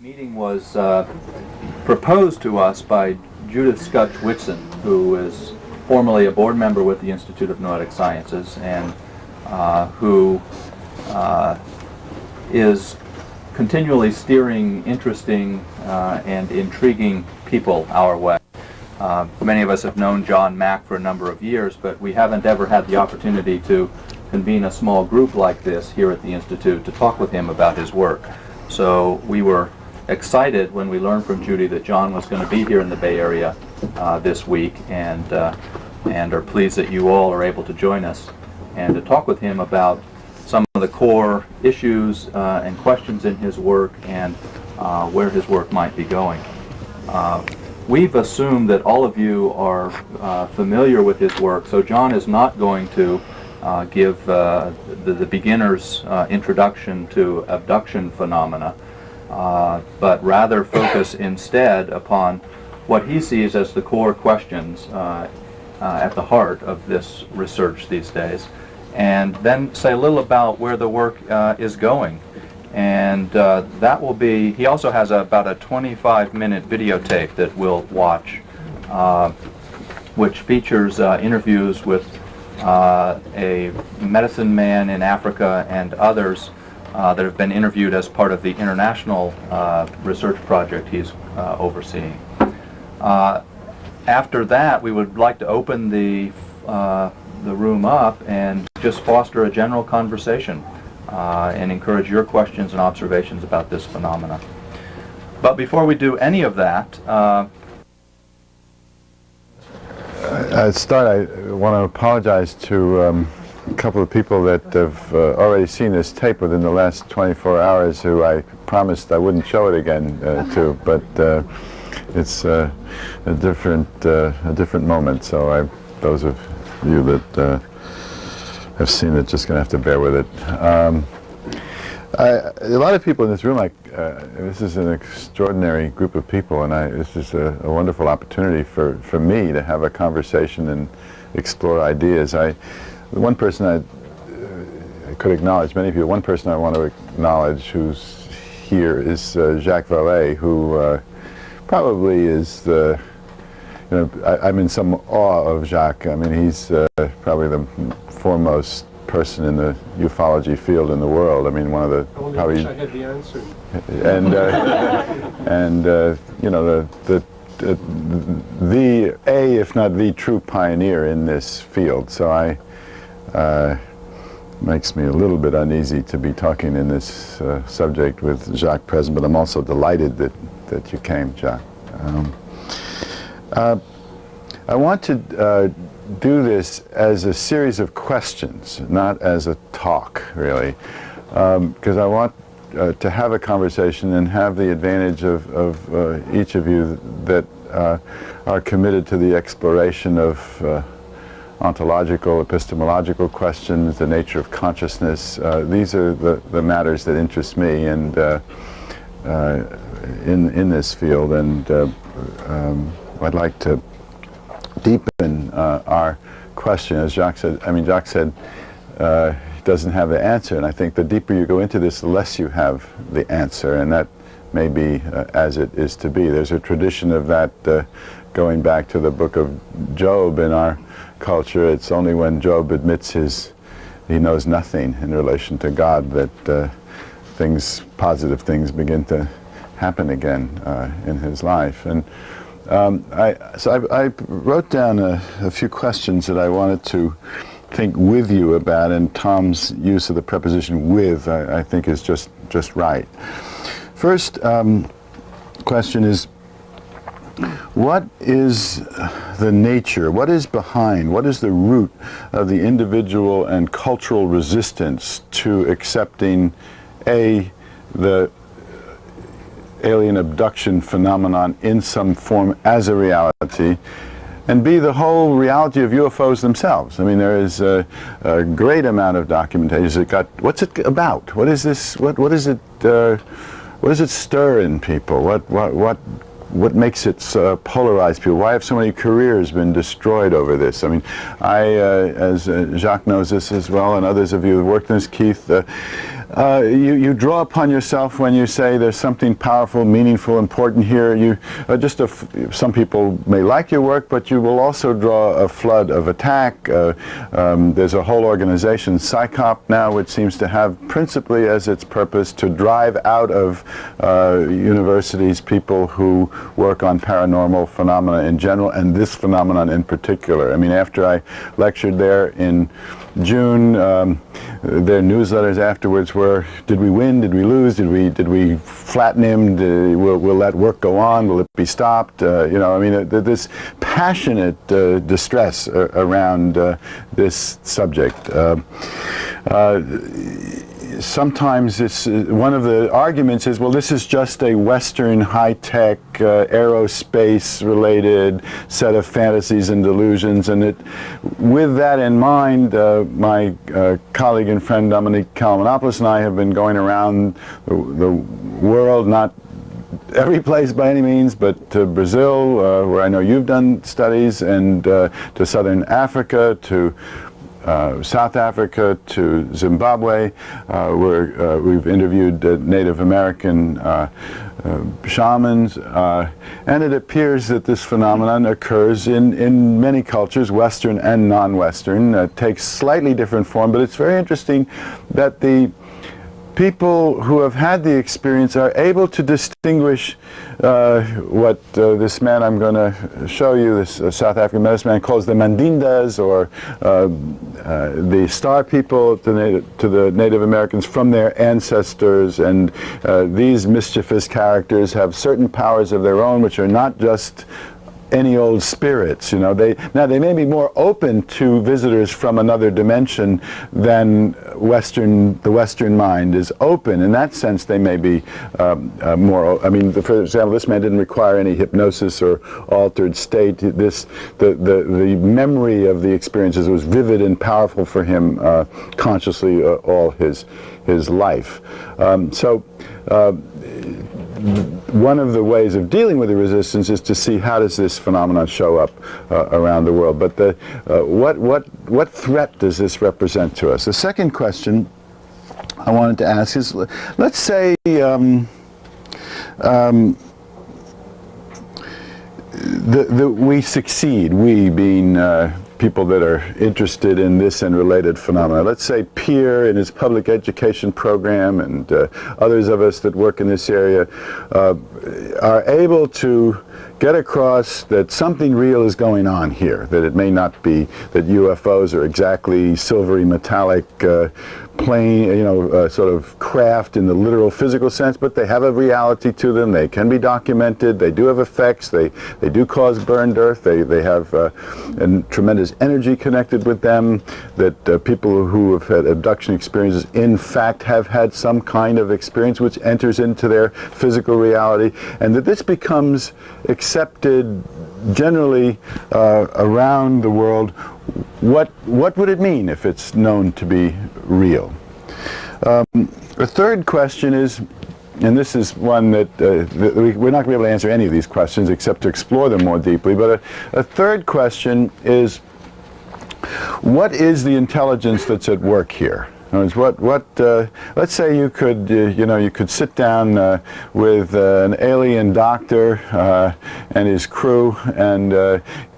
meeting was proposed to us by Judith Scutch-Whitson, who is formerly a board member with the Institute of Noetic Sciences and who is continually steering interesting and intriguing people our way. Many of us have known John Mack for a number of years, but we haven't ever had the opportunity to convene a small group like this here at the Institute to talk with him about his work. So we were excited when we learned from Judy that John was going to be here in the Bay Area this week, and are pleased that you all are able to join us and to talk with him about some of the core issues and questions in his work and where his work might be going. We've assumed that all of you are familiar with his work, so John is not going to give the beginner's introduction to abduction phenomena, but rather focus instead upon what he sees as the core questions at the heart of this research these days, and then say a little about where the work is going. And that will be, he also has about a 25-minute videotape that we'll watch, which features interviews with a medicine man in Africa and others that have been interviewed as part of the international research project he's overseeing. After that, we would like to open the room up and just foster a general conversation and encourage your questions and observations about this phenomena. But before we do any of that, I'd start, I want to apologize to a couple of people that have already seen this tape within the last 24 hours who I promised I wouldn't show it again to, but it's a different moment, so those of you that have seen it just going to have to bear with it. A lot of people in this room, this is an extraordinary group of people, and this is a wonderful opportunity for me to have a conversation and explore ideas. One person I could acknowledge, many of you, one person I want to acknowledge who's here is Jacques Vallée, who probably is the, I'm in some awe of Jacques. I mean, he's probably the foremost person in the ufology field in the world. I mean, one of the I wish I had the answer. And the if not the true pioneer in this field. So makes me a little bit uneasy to be talking in this subject with Jacques present, but I'm also delighted that you came, Jacques. I want to do this as a series of questions, not as a talk, really, because I want to have a conversation and have the advantage of each of you that are committed to the exploration of ontological, epistemological questions, the nature of consciousness. These are the matters that interest me and in this field, and I'd like to deepen our question. As Jacques said, Jacques said he doesn't have the answer, and I think the deeper you go into this, the less you have the answer, and that may be as it is to be. There's a tradition of that going back to the book of Job in our culture. It's only when Job admits he knows nothing in relation to God that positive things begin to happen again in his life. And I wrote down a few questions that I wanted to think with you about, and Tom's use of the preposition "with" I think is just right. First question is, what is the nature, what is behind, what is the root of the individual and cultural resistance to accepting the alien abduction phenomenon in some form as a reality, and B, the whole reality of UFOs themselves? I mean, there is a great amount of documentation. What's it about? What is this? What does it stir in people? What makes it polarize people? Why have so many careers been destroyed over this? I mean, as Jacques knows this as well, and others of you who have worked in this, Keith, you draw upon yourself when you say there's something powerful, meaningful, important here. You some people may like your work, but you will also draw a flood of attack. There's a whole organization, PsyCop now, which seems to have principally as its purpose to drive out of universities people who work on paranormal phenomena in general, and this phenomenon in particular. I mean, after I lectured there in June, their newsletters afterwards were, did we win, did we lose, did we flatten him, will that work go on, will it be stopped? You know, I mean, this passionate distress around this subject. Sometimes it's, one of the arguments is, well, this is just a Western high-tech aerospace-related set of fantasies and delusions, and with that in mind, my colleague and friend Dominique Kalamanopoulos and I have been going around the world, not every place by any means, but to Brazil, where I know you've done studies, and to Southern Africa, to South Africa, to Zimbabwe, where we've interviewed Native American shamans, and it appears that this phenomenon occurs in many cultures, Western and non-Western. Takes slightly different form, but it's very interesting that the people who have had the experience are able to distinguish what this man I'm going to show you, this South African medicine man, calls the Mandindas, or the star people to the Native Americans from their ancestors. And these mischievous characters have certain powers of their own, which are not just any old spirits, you know. They may be more open to visitors from another dimension than the Western mind is open. In that sense, they may be more. I mean, for example, this man didn't require any hypnosis or altered state. The memory of the experiences was vivid and powerful for him consciously all his life. One of the ways of dealing with the resistance is to see how does this phenomenon show up around the world. But what threat does this represent to us? The second question I wanted to ask is, let's say we succeed, we being people that are interested in this and related phenomena. Let's say Pierre in his public education program, and others of us that work in this area are able to get across that something real is going on here, that it may not be that UFOs are exactly silvery metallic plane, you know, sort of craft in the literal physical sense, but they have a reality to them. They can be documented. They do have effects. They do cause burned earth. They have a tremendous energy connected with them, that people who have had abduction experiences in fact have had some kind of experience which enters into their physical reality, and that this becomes accepted generally around the world. What would it mean if it's known to be real? The third question is, and this is one that we're not going to be able to answer any of these questions except to explore them more deeply, but a third question is, what is the intelligence that's at work here? In other words, let's say you could, you could sit down with an alien doctor and his crew and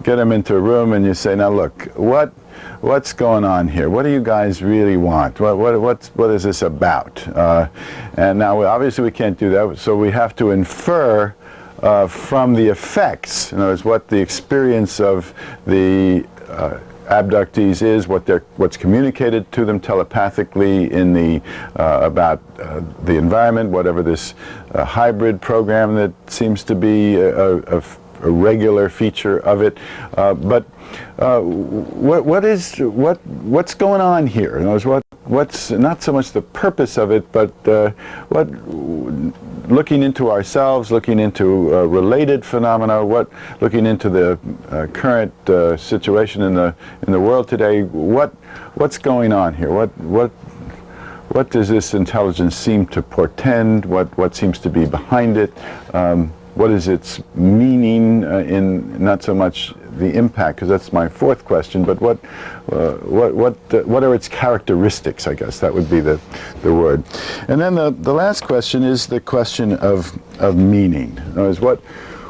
get him into a room, and you say, now look, what's going on here? What do you guys really want? What is this about? And now, obviously, we can't do that, so we have to infer from the effects, in other words, what the experience of the abductees is, what's communicated to them telepathically in the about the environment, whatever this hybrid program that seems to be a regular feature of it. But what's going on here? In other words, what's not so much the purpose of it, but looking into ourselves, looking into related phenomena, looking into the current situation in the world today. What's going on here? What does this intelligence seem to portend? What seems to be behind it? What is its meaning in not so much the impact? Because that's my fourth question. But what are its characteristics? I guess that would be the word. And then the last question is the question of meaning. In other words,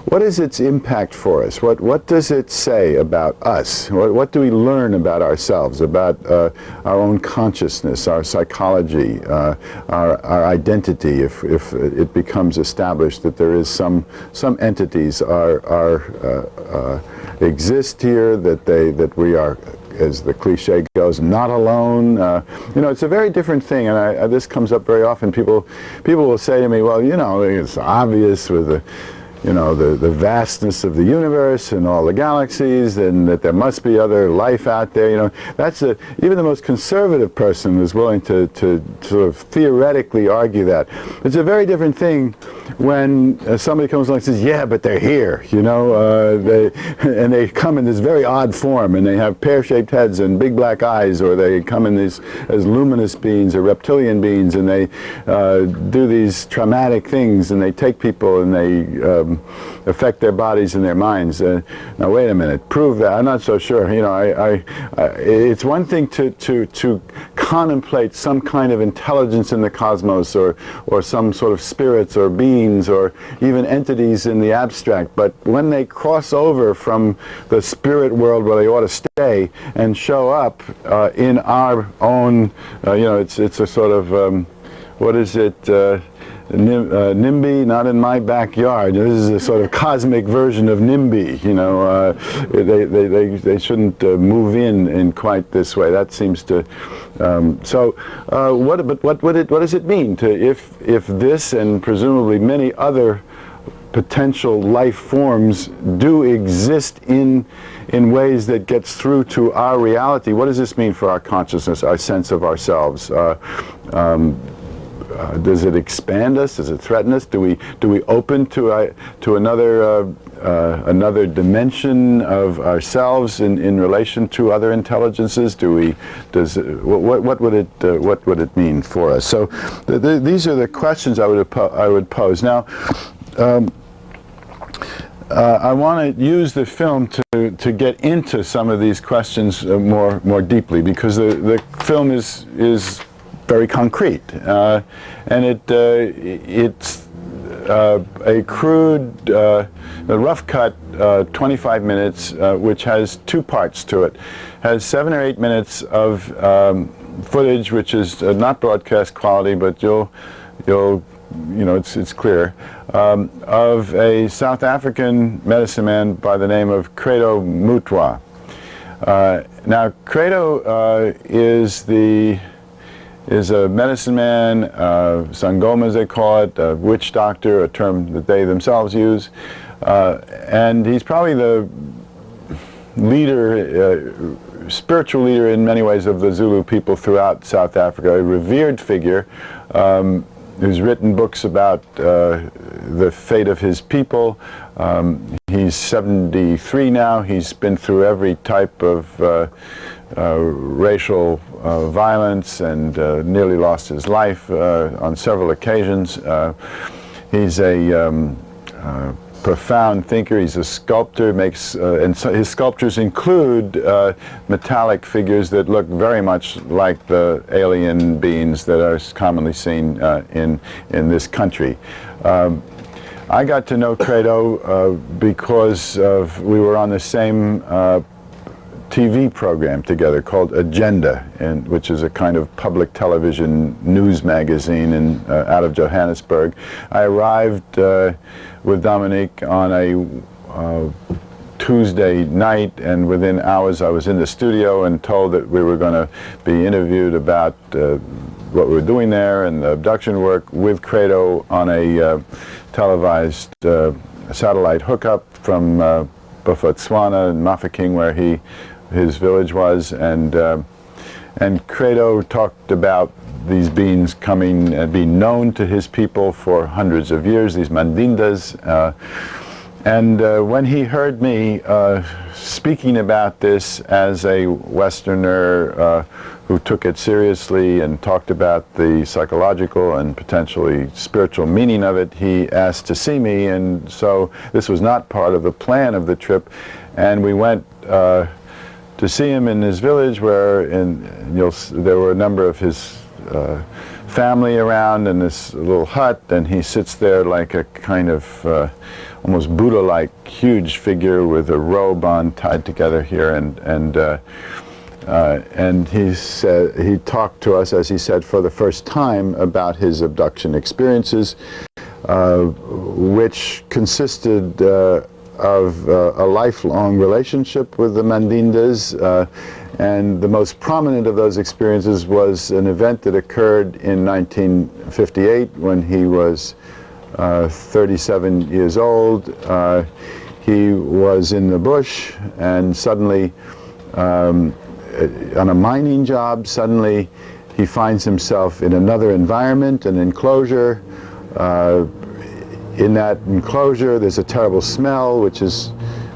what is its impact for us? What does it say about us? What do we learn about ourselves, about our own consciousness, our psychology, our identity? If it becomes established that there is some entities exist here, that we are, as the cliche goes, not alone. You know, it's a very different thing, and this comes up very often. People will say to me, well, you know, it's obvious with the vastness of the universe and all the galaxies, and that there must be other life out there. You know, that's even the most conservative person is willing to sort of theoretically argue that. It's a very different thing when somebody comes along and says, yeah, but they're here, you know, they come in this very odd form, and they have pear-shaped heads and big black eyes, or they come in these as luminous beings or reptilian beings, and they do these traumatic things, and they take people and they affect their bodies and their minds. Now wait a minute, prove that. I'm not so sure. You know, it's one thing to contemplate some kind of intelligence in the cosmos, or some sort of spirits or beings or even entities in the abstract, but when they cross over from the spirit world where they ought to stay and show up in our own, you know, it's a sort of what is it? NIMBY, not in my backyard. This is a sort of cosmic version of NIMBY. You know, they shouldn't move in quite this way. That seems to. What does it mean to if this and presumably many other potential life forms do exist in ways that gets through to our reality? What does this mean for our consciousness, our sense of ourselves? Does it expand us? Does it threaten us? Do we open to another dimension of ourselves in relation to other intelligences? What would it mean for us? So these are the questions I would pose. Now, I want to use the film to get into some of these questions more deeply, because the film is very concrete, and it's a crude, a rough cut, 25 minutes, which has two parts to it. Has 7 or 8 minutes of footage, which is not broadcast quality, but you'll you know, it's clear, of a South African medicine man by the name of Credo Mutwa. Now, Credo is a medicine man, Sangoma as they call it, a witch doctor, a term that they themselves use, and he's probably the leader, spiritual leader in many ways of the Zulu people throughout South Africa, a revered figure who's written books about the fate of his people. He's 73 now. He's been through every type of racial violence and nearly lost his life on several occasions. He's a profound thinker. He's a sculptor, and so his sculptures include metallic figures that look very much like the alien beings that are commonly seen in this country. I got to know Credo because we were on the same TV program together called Agenda, which is a kind of public television news magazine out of Johannesburg. I arrived with Dominique on a Tuesday night, and within hours I was in the studio and told that we were going to be interviewed about what we were doing there and the abduction work with Credo on a televised satellite hookup from Botswana and Mafeking, where his village was, and Credo talked about these beings coming and being known to his people for hundreds of years, these Mandindas, and when he heard me speaking about this as a Westerner who took it seriously and talked about the psychological and potentially spiritual meaning of it, he asked to see me, and so this was not part of the plan of the trip, and we went to see him in his village, where there were a number of his family around in this little hut, and he sits there like a kind of almost Buddha-like huge figure with a robe on tied together here, and he talked to us, as he said, for the first time about his abduction experiences, which consisted of a lifelong relationship with the Mandindas, and the most prominent of those experiences was an event that occurred in 1958 when he was 37 years old. He was in the bush, and suddenly, on a mining job, suddenly he finds himself in another environment, an enclosure. In that enclosure, there's a terrible smell, which is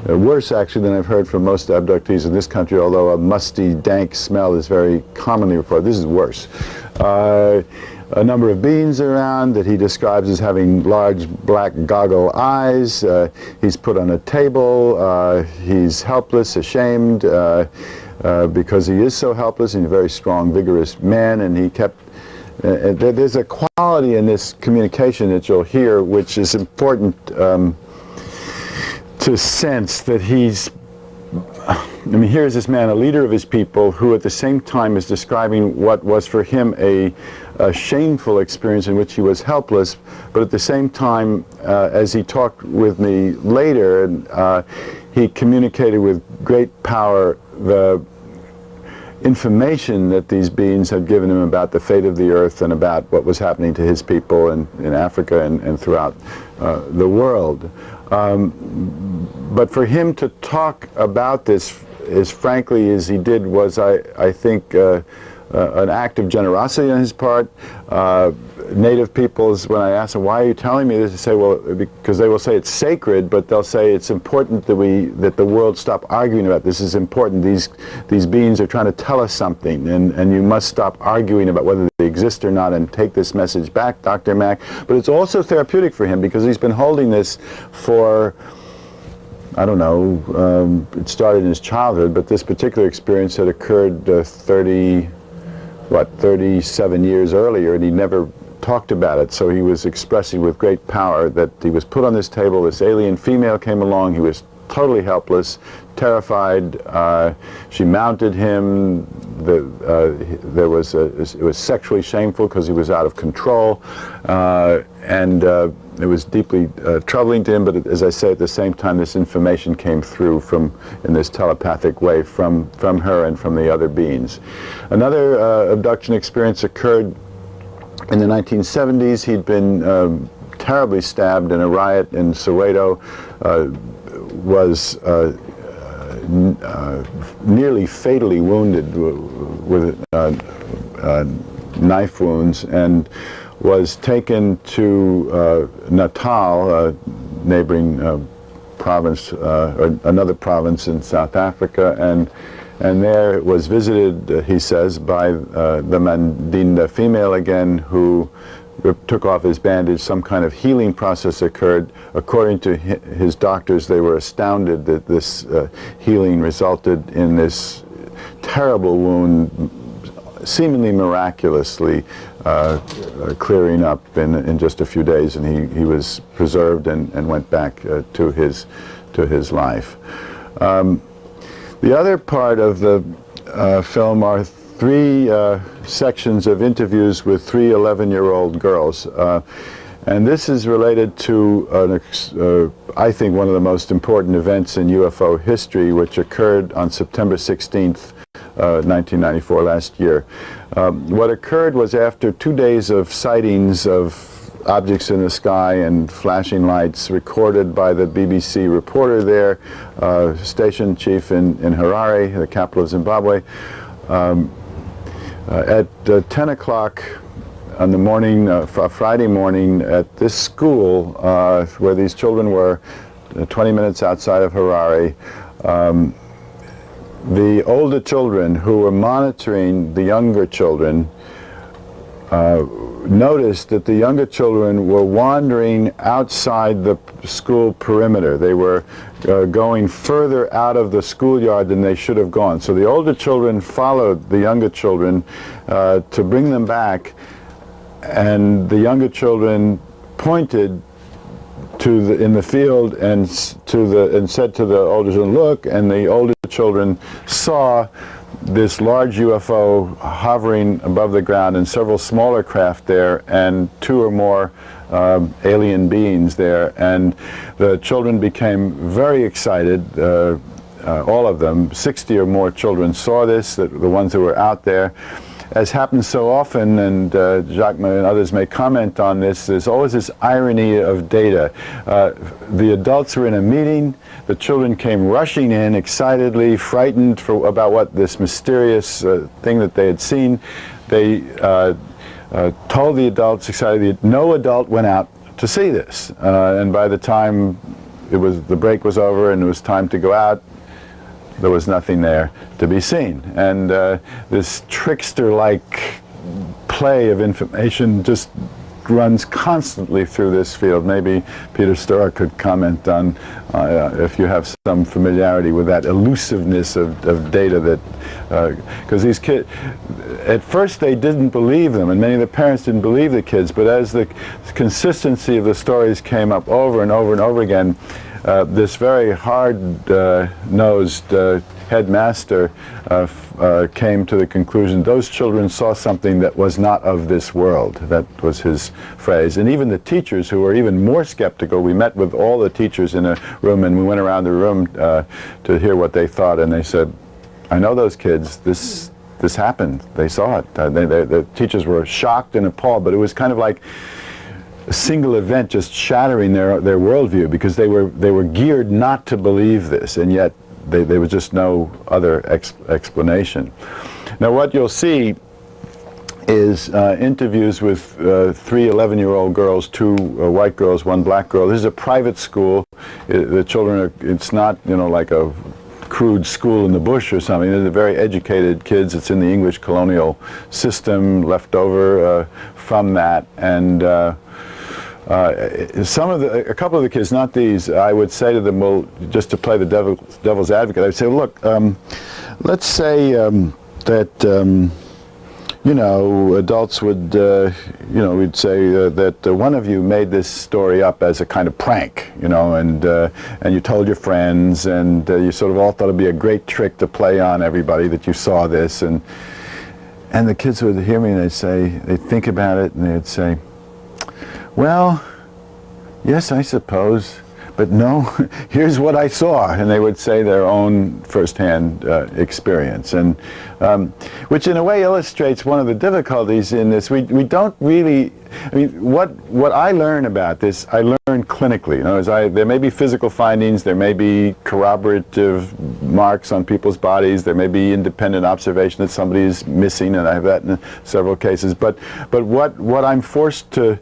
worse actually than I've heard from most abductees in this country, although a musty, dank smell is very commonly reported. This is worse. A number of beings around that he describes as having large black goggle eyes. He's put on a table. He's helpless, ashamed, because he is so helpless. He's a very strong, vigorous man, and he kept there's a quality in this communication that you'll hear which is important to sense that he's, here's this man, a leader of his people, who at the same time is describing what was for him a shameful experience in which he was helpless, but at the same time, as he talked with me later, he communicated with great power the information that these beings had given him about the fate of the earth and about what was happening to his people in Africa and throughout the world. But for him to talk about this as frankly as he did was, I think, an act of generosity on his part. Native peoples, when I ask them, why are you telling me this, they say, well, because they will say it's sacred, but they'll say it's important that the world stop arguing about this. Is important. These beings are trying to tell us something, and you must stop arguing about whether they exist or not and take this message back, Dr. Mack. But it's also therapeutic for him because he's been holding this for, I don't know, it started in his childhood, but this particular experience had occurred 37 years earlier, and he never talked about it, so he was expressing with great power that he was put on this table, this alien female came along, he was totally helpless, terrified, she mounted him, it was sexually shameful because he was out of control, and it was deeply troubling to him, but as I say, at the same time, this information came through in this telepathic way from her and from the other beings. Another abduction experience occurred in the 1970s. He'd been terribly stabbed in a riot in Soweto, was nearly fatally wounded with knife wounds, and was taken to Natal, a neighboring province, or another province in South Africa, and there was visited, he says, by the Mandinda female again, who took off his bandage. Some kind of healing process occurred. According to his doctors, they were astounded that this healing resulted in this terrible wound seemingly miraculously clearing up in just a few days, and he was preserved and went back to his life. The other part of the film are three sections of interviews with three 11-year-old girls. And this is related to, I think, one of the most important events in UFO history, which occurred on September 16th, 1994, last year. What occurred was, after 2 days of sightings of objects in the sky and flashing lights recorded by the BBC reporter there, station chief in Harare, the capital of Zimbabwe, at 10 o'clock on the morning, Friday morning, at this school where these children were, 20 minutes outside of Harare, the older children who were monitoring the younger children noticed that the younger children were wandering outside the school perimeter. They were going further out of the schoolyard than they should have gone. So the older children followed the younger children to bring them back, and the younger children pointed in the field and said to the older children, "Look," and the older children saw this large UFO hovering above the ground and several smaller craft there and 2 or more alien beings there, and the children became very excited. All of them, 60 or more children, saw this, the ones who were out there. As happens so often, and Jacques and others may comment on this, there's always this irony of data. The adults were in a meeting, the children came rushing in excitedly, frightened about what this mysterious thing that they had seen. They told the adults excitedly, no adult went out to see this. And by the time the break was over and it was time to go out, there was nothing there to be seen. And this trickster-like play of information just runs constantly through this field. Maybe Peter Storer could comment on if you have some familiarity with that elusiveness of data that, because these kids, at first they didn't believe them, and many of the parents didn't believe the kids, but as the consistency of the stories came up over and over and over again, this very hard-nosed headmaster came to the conclusion those children saw something that was not of this world. That was his phrase. And even the teachers, who were even more skeptical, we met with all the teachers in a room, and we went around the room to hear what they thought, and they said, "I know those kids. This happened. They saw it." The teachers were shocked and appalled, but it was kind of like a single event just shattering their worldview, because they were geared not to believe this, and yet there was just no other explanation. Now what you'll see is interviews with 3 11-year-old girls, 2 white girls, 1 black girl. This is a private school. The children it's not, like a crude school in the bush or something. They're very educated kids. It's in the English colonial system, left over from that, and a couple of the kids, not these, I would say to them, well, just to play the devil's advocate, I'd say, look, let's say that adults would, we'd say that one of you made this story up as a kind of prank, and you told your friends, and you sort of all thought it'd be a great trick to play on everybody that you saw this, and the kids would hear me and they'd think about it, and they'd say, well, yes, I suppose, but no, here's what I saw. And they would say their own first-hand experience, and which in a way illustrates one of the difficulties in this. We don't really, what I learn about this, I learn clinically. There may be physical findings, there may be corroborative marks on people's bodies, there may be independent observation that somebody is missing, and I have that in several cases, but what I'm forced to,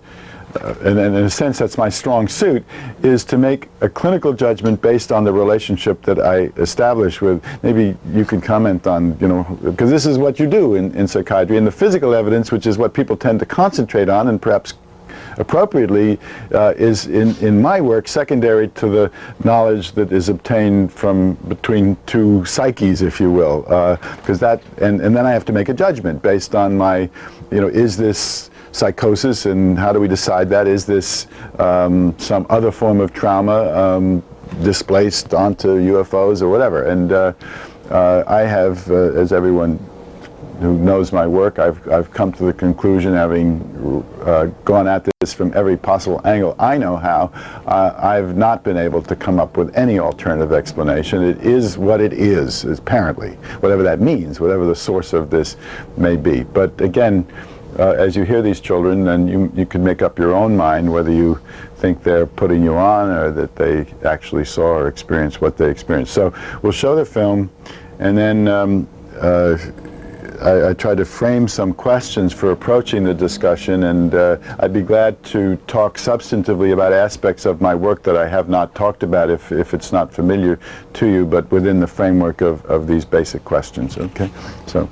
and in a sense that's my strong suit, is to make a clinical judgment based on the relationship that I establish with, maybe you can comment on, because this is what you do in psychiatry, and the physical evidence, which is what people tend to concentrate on, and perhaps appropriately, is in my work secondary to the knowledge that is obtained from between 2 psyches, if you will, because and then I have to make a judgment based on my, is this psychosis, and how do we decide that? Is this some other form of trauma displaced onto UFOs or whatever? And I have, as everyone who knows my work, I've come to the conclusion, having gone at this from every possible angle I know how, I've not been able to come up with any alternative explanation. It is what it is, apparently, whatever that means, whatever the source of this may be. But again, as you hear these children, then you can make up your own mind whether you think they're putting you on or that they actually saw or experienced what they experienced. So we'll show the film, and then I tried to frame some questions for approaching the discussion, and I'd be glad to talk substantively about aspects of my work that I have not talked about if it's not familiar to you, but within the framework of these basic questions. Okay, so.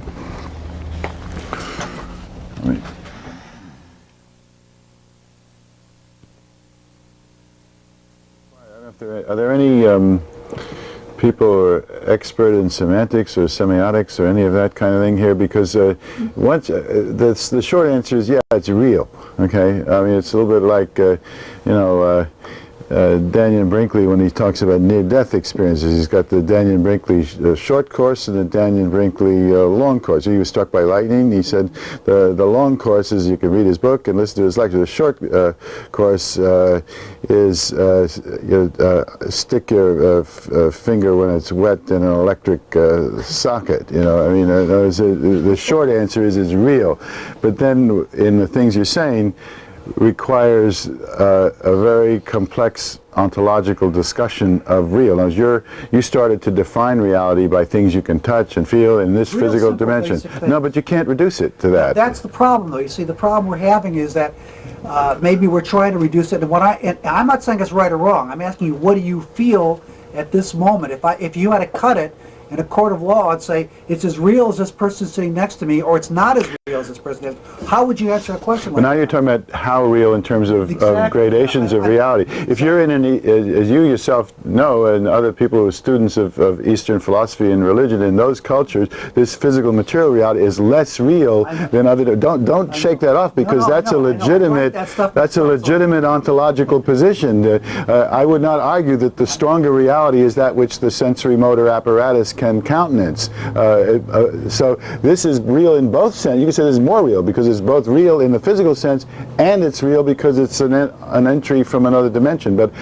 Are there any people who are expert in semantics or semiotics or any of that kind of thing here? Because once the short answer is yeah, it's real. Okay, I mean it's a little bit like you know. Daniel Brinkley, when he talks about near-death experiences, he's got the Daniel Brinkley short course and the Daniel Brinkley long course. He was struck by lightning. He said the long course is you can read his book and listen to his lecture. The short course is stick your finger when it's wet in an electric socket. You know, I mean, the short answer is it's real. But then in the things you're saying, requires a very complex ontological discussion of real. Now, you started to define reality by things you can touch and feel in this Real physical simple, dimension. basic things. No, but you can't reduce it to that. That's the problem, though. You see, the problem we're having is that maybe we're trying to reduce it. And I'm not saying it's right or wrong. I'm asking you, what do you feel at this moment? If you had to cut it in a court of law and say it's as real as this person sitting next to me, or it's not as real as this person is, how would you answer a question like But now that? you're talking about how real in terms of Exactly. gradations of reality. If you're in as you yourself know, and other people who are students of Eastern philosophy and religion, in those cultures, this physical material reality is less real than other. Don't shake that off, because that's a legitimate ontological position. I would not argue that the stronger reality is that which the sensory motor apparatus can countenance. So this is real in both senses. You can say this is more real because it's both real in the physical sense and it's real because it's an entry from another dimension. But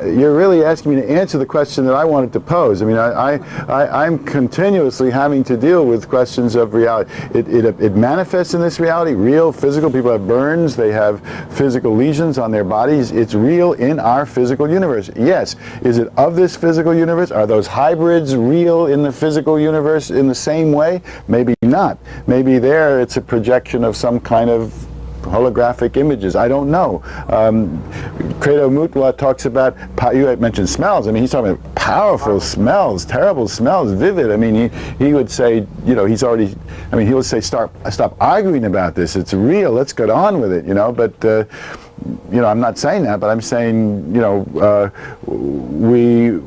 you're really asking me to answer the question that I wanted to pose. I mean, I'm continuously having to deal with questions of reality. It manifests in this reality, real, physical. People have burns, they have physical lesions on their bodies. It's real in our physical universe. Yes. Is it of this physical universe? Are those hybrids real in the physical universe in the same way? Maybe not. Maybe there it's a projection of some kind of holographic images. I don't know. Credo Mutwa talks about, you had mentioned smells. I mean, he's talking about powerful smells, terrible smells, vivid. I mean, he would say, you know, he would say, stop arguing about this. It's real. Let's get on with it, you know. But you know, I'm not saying that, but I'm saying, you know,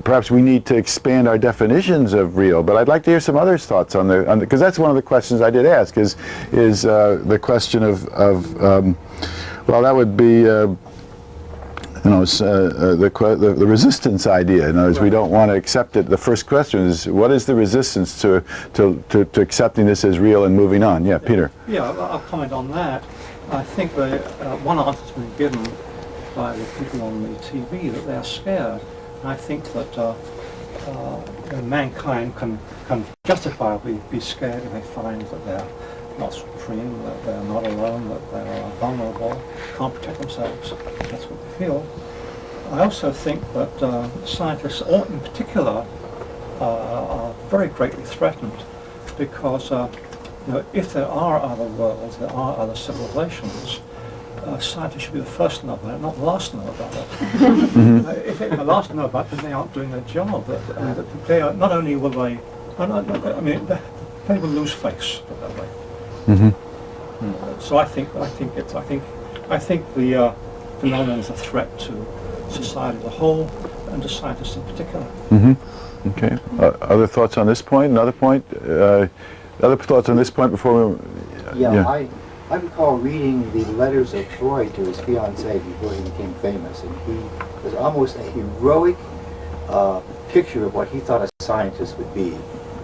perhaps we need to expand our definitions of real. But I'd like to hear some others' thoughts on because that's one of the questions I did ask is the question of well, that would be you know, the resistance idea. In other words, we don't want to accept it. The first question is, what is the resistance to accepting this as real and moving on? Yeah, Peter. Yeah, I'll comment on that. I think one answer has been given by the people on the TV that they're scared. And I think that mankind can justifiably be scared if they find that they're not supreme, that they're not alone, that they're vulnerable, can't protect themselves. That's what they feel. I also think that scientists, in particular, are very greatly threatened because you know, if there are other worlds, there are other civilizations, scientists should be the first to know about it, not the last to know about it. If they're the last to know about it, then they aren't doing their job. They are, not only will they, I mean, they will lose face, put it that way. So I think the phenomenon is a threat to society as a whole and to scientists in particular. Okay. Other thoughts on this point? Another point? Other thoughts on this point before we... Yeah. I recall reading the letters of Freud to his fiancée before he became famous, and he was almost a heroic picture of what he thought a scientist would be.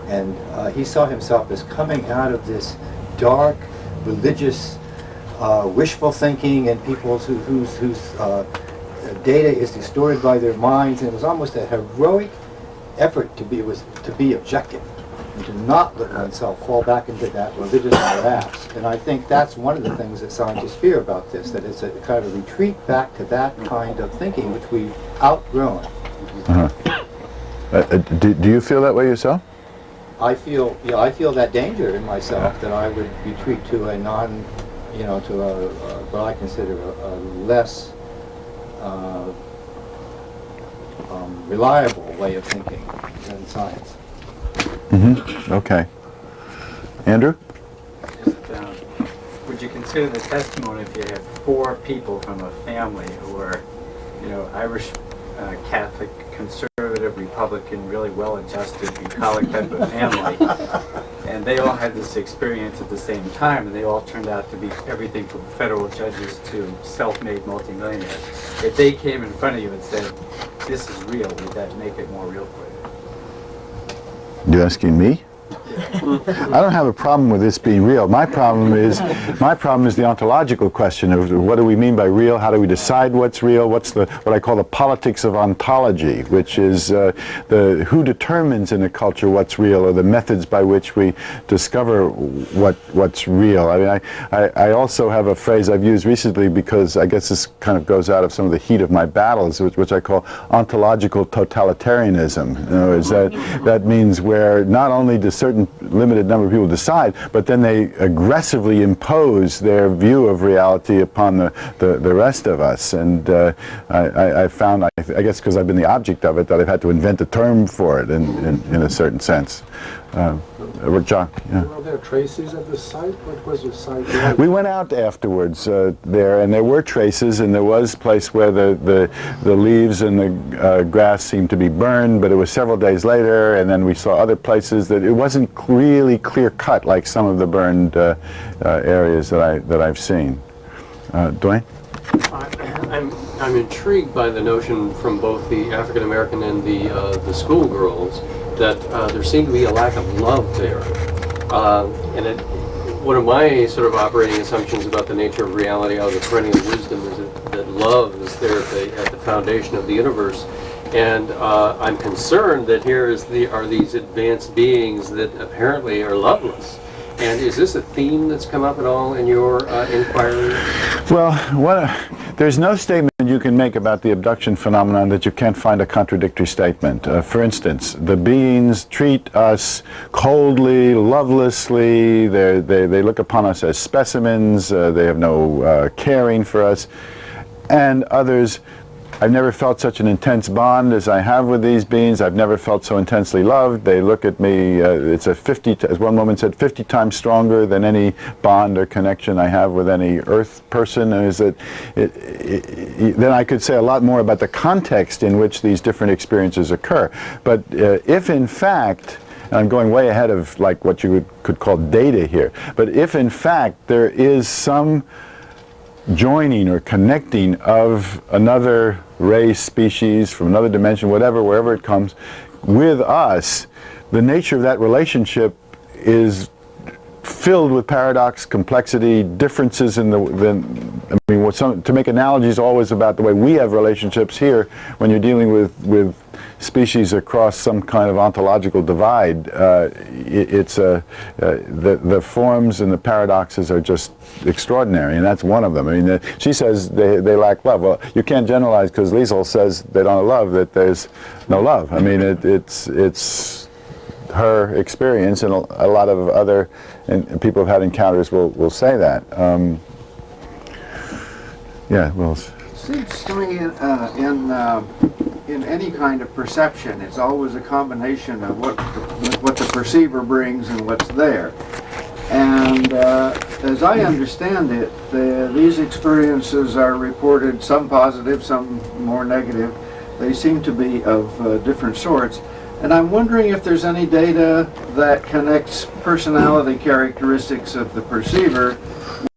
And he saw himself as coming out of this dark, religious, wishful thinking, and people whose data is distorted by their minds, and it was almost a heroic effort to be objective, and to not let oneself fall back into that religious morass. And I think that's one of the things that scientists fear about this, that it's a kind of retreat back to that kind of thinking which we've outgrown. Do you feel that way yourself? I feel, I feel that danger in myself that I would retreat to a what I consider a less reliable way of thinking than science. Okay. Andrew? Would you consider the testimony if you had 4 people from a family who are, Irish, Catholic, conservative, Republican, really well-adjusted, bucolic type of family, and they all had this experience at the same time, and they all turned out to be everything from federal judges to self-made multimillionaires. If they came in front of you and said, "This is real," would that make it more real for you? You asking me? I don't have a problem with this being real. My problem is the ontological question of what do we mean by real? How do we decide what's real? What's what I call the politics of ontology, which is who determines in a culture what's real, or the methods by which we discover what's real. I mean, I also have a phrase I've used recently because I guess this kind of goes out of some of the heat of my battles, which I call ontological totalitarianism. In other words, that means where not only does certain limited number of people decide, but then they aggressively impose their view of reality upon the rest of us. And I found, I guess because I've been the object of it, that I've had to invent a term for it in a certain sense. John? Yeah. Were there traces of the site? What was the site like? We went out afterwards there, and there were traces, and there was a place where the leaves and the grass seemed to be burned, but it was several days later, and then we saw other places that it wasn't really clear-cut like some of the burned areas that I've seen. Dwayne? I'm intrigued by the notion from both the African American and the schoolgirls that there seemed to be a lack of love there. And one of my sort of operating assumptions about the nature of reality out of the perennial wisdom is that love is there at the foundation of the universe. And I'm concerned that here are these advanced beings that apparently are loveless. And is this a theme that's come up at all in your inquiry? Well, there's no statement you can make about the abduction phenomenon that you can't find a contradictory statement. For instance, the beings treat us coldly, lovelessly. They look upon us as specimens. They have no caring for us. And others, I've never felt such an intense bond as I have with these beings. I've never felt so intensely loved. They look at me, it's as one woman said, 50 times stronger than any bond or connection I have with any earth person. And then I could say a lot more about the context in which these different experiences occur. But if in fact, and I'm going way ahead of like what you could call data here, but if in fact there is some joining or connecting of another race, species, from another dimension, whatever, wherever it comes, with us, the nature of that relationship is filled with paradox, complexity, differences in to make analogies always about the way we have relationships here when you're dealing with species across some kind of ontological divide. The forms and the paradoxes are just extraordinary, and that's one of them. I mean, she says they lack love. Well, you can't generalize because Liesel says they don't have love, that there's no love. I mean, it's her experience, and a lot of other and people who've had encounters will say that. Yeah, well. Seems to me in any kind of perception, it's always a combination of what the perceiver brings and what's there. And as I understand it, these experiences are reported, some positive, some more negative. They seem to be of different sorts. And I'm wondering if there's any data that connects personality characteristics of the perceiver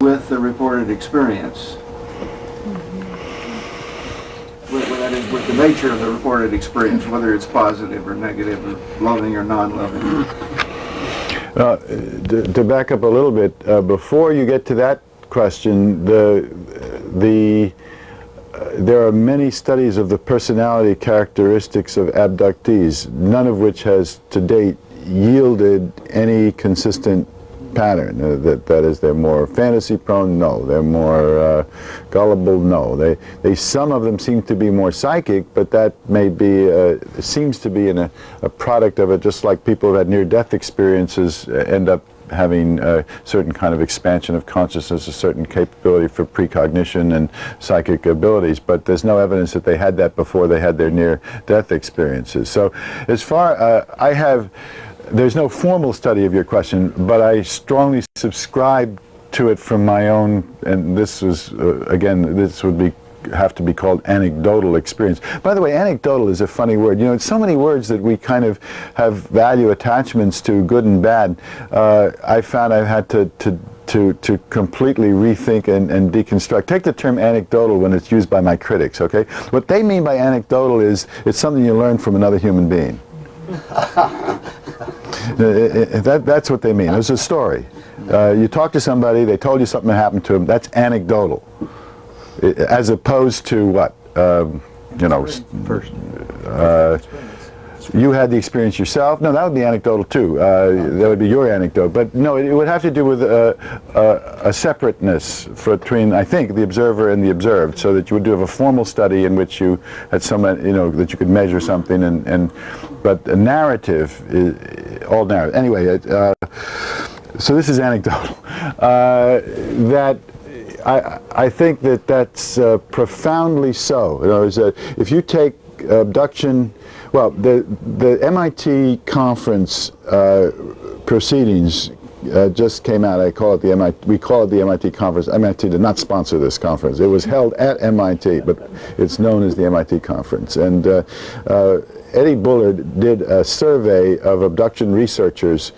with the reported experience. With the nature of the reported experience, whether it's positive or negative, or loving or non-loving. To back up a little bit, before you get to that question, there are many studies of the personality characteristics of abductees, none of which has to date yielded any consistent pattern. That is, they're more fantasy prone? No. They're more gullible? No. Some of them seem to be more psychic, but that may be, seems to be a product of it, just like people who had near-death experiences end up having a certain kind of expansion of consciousness, a certain capability for precognition and psychic abilities, but there's no evidence that they had that before they had their near-death experiences. So as far, there's no formal study of your question, but I strongly subscribe to it from my own, and this was, again, this would have to be called anecdotal experience. By the way, anecdotal is a funny word. You know, it's so many words that we kind of have value attachments to, good and bad. I found I've had to completely rethink and deconstruct. Take the term anecdotal when it's used by my critics, okay? What they mean by anecdotal is it's something you learn from another human being. That's what they mean. It's a story. You talk to somebody, they told you something happened to them, that's anecdotal. As opposed to what? You know, you had the experience yourself. No, that would be anecdotal too. That would be your anecdote. But no, it would have to do with a separateness between, I think, the observer and the observed, so that you would have a formal study in which you had some, you know, that you could measure something, but a narrative is all narrative. Anyway, so this is anecdotal. I think that's profoundly so. In other words, if you take abduction, well, the MIT conference proceedings just came out. We call it the MIT conference. MIT did not sponsor this conference. It was held at MIT, but it's known as the MIT conference. And Eddie Bullard did a survey of abduction researchers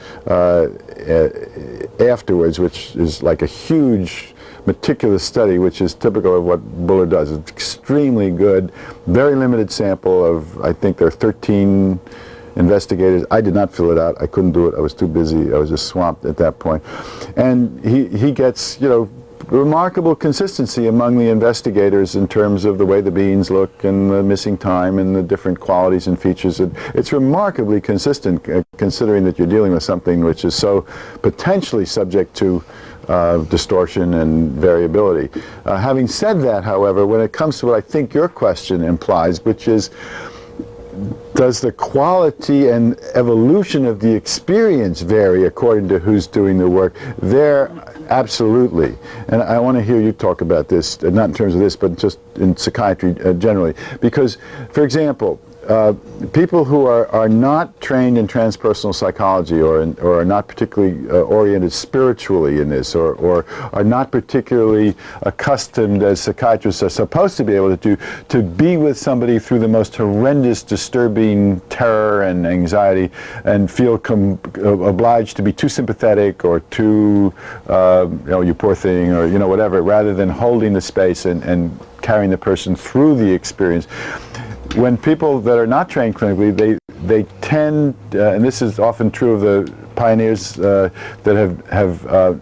afterwards, which is like a huge, meticulous study, which is typical of what Bullard does. It's extremely good, very limited sample of, I think there are 13 investigators. I did not fill it out. I couldn't do it. I was too busy. I was just swamped at that point. And he gets, you know, remarkable consistency among the investigators in terms of the way the beings look and the missing time and the different qualities and features. It's remarkably consistent, considering that you're dealing with something which is so potentially subject to distortion and variability. Having said that, however, when it comes to what I think your question implies, which is, does the quality and evolution of the experience vary according to who's doing the work? There, absolutely. And I want to hear you talk about this, not in terms of this, but just in psychiatry generally. Because, for example, people who are not trained in transpersonal psychology or are not particularly oriented spiritually in this, or are not particularly accustomed, as psychiatrists are supposed to be able to do, to be with somebody through the most horrendous, disturbing terror and anxiety, and feel obliged to be too sympathetic or too, you know, you poor thing, or, you know, whatever, rather than holding the space and carrying the person through the experience. When people that are not trained clinically, they tend, and this is often true of the pioneers that have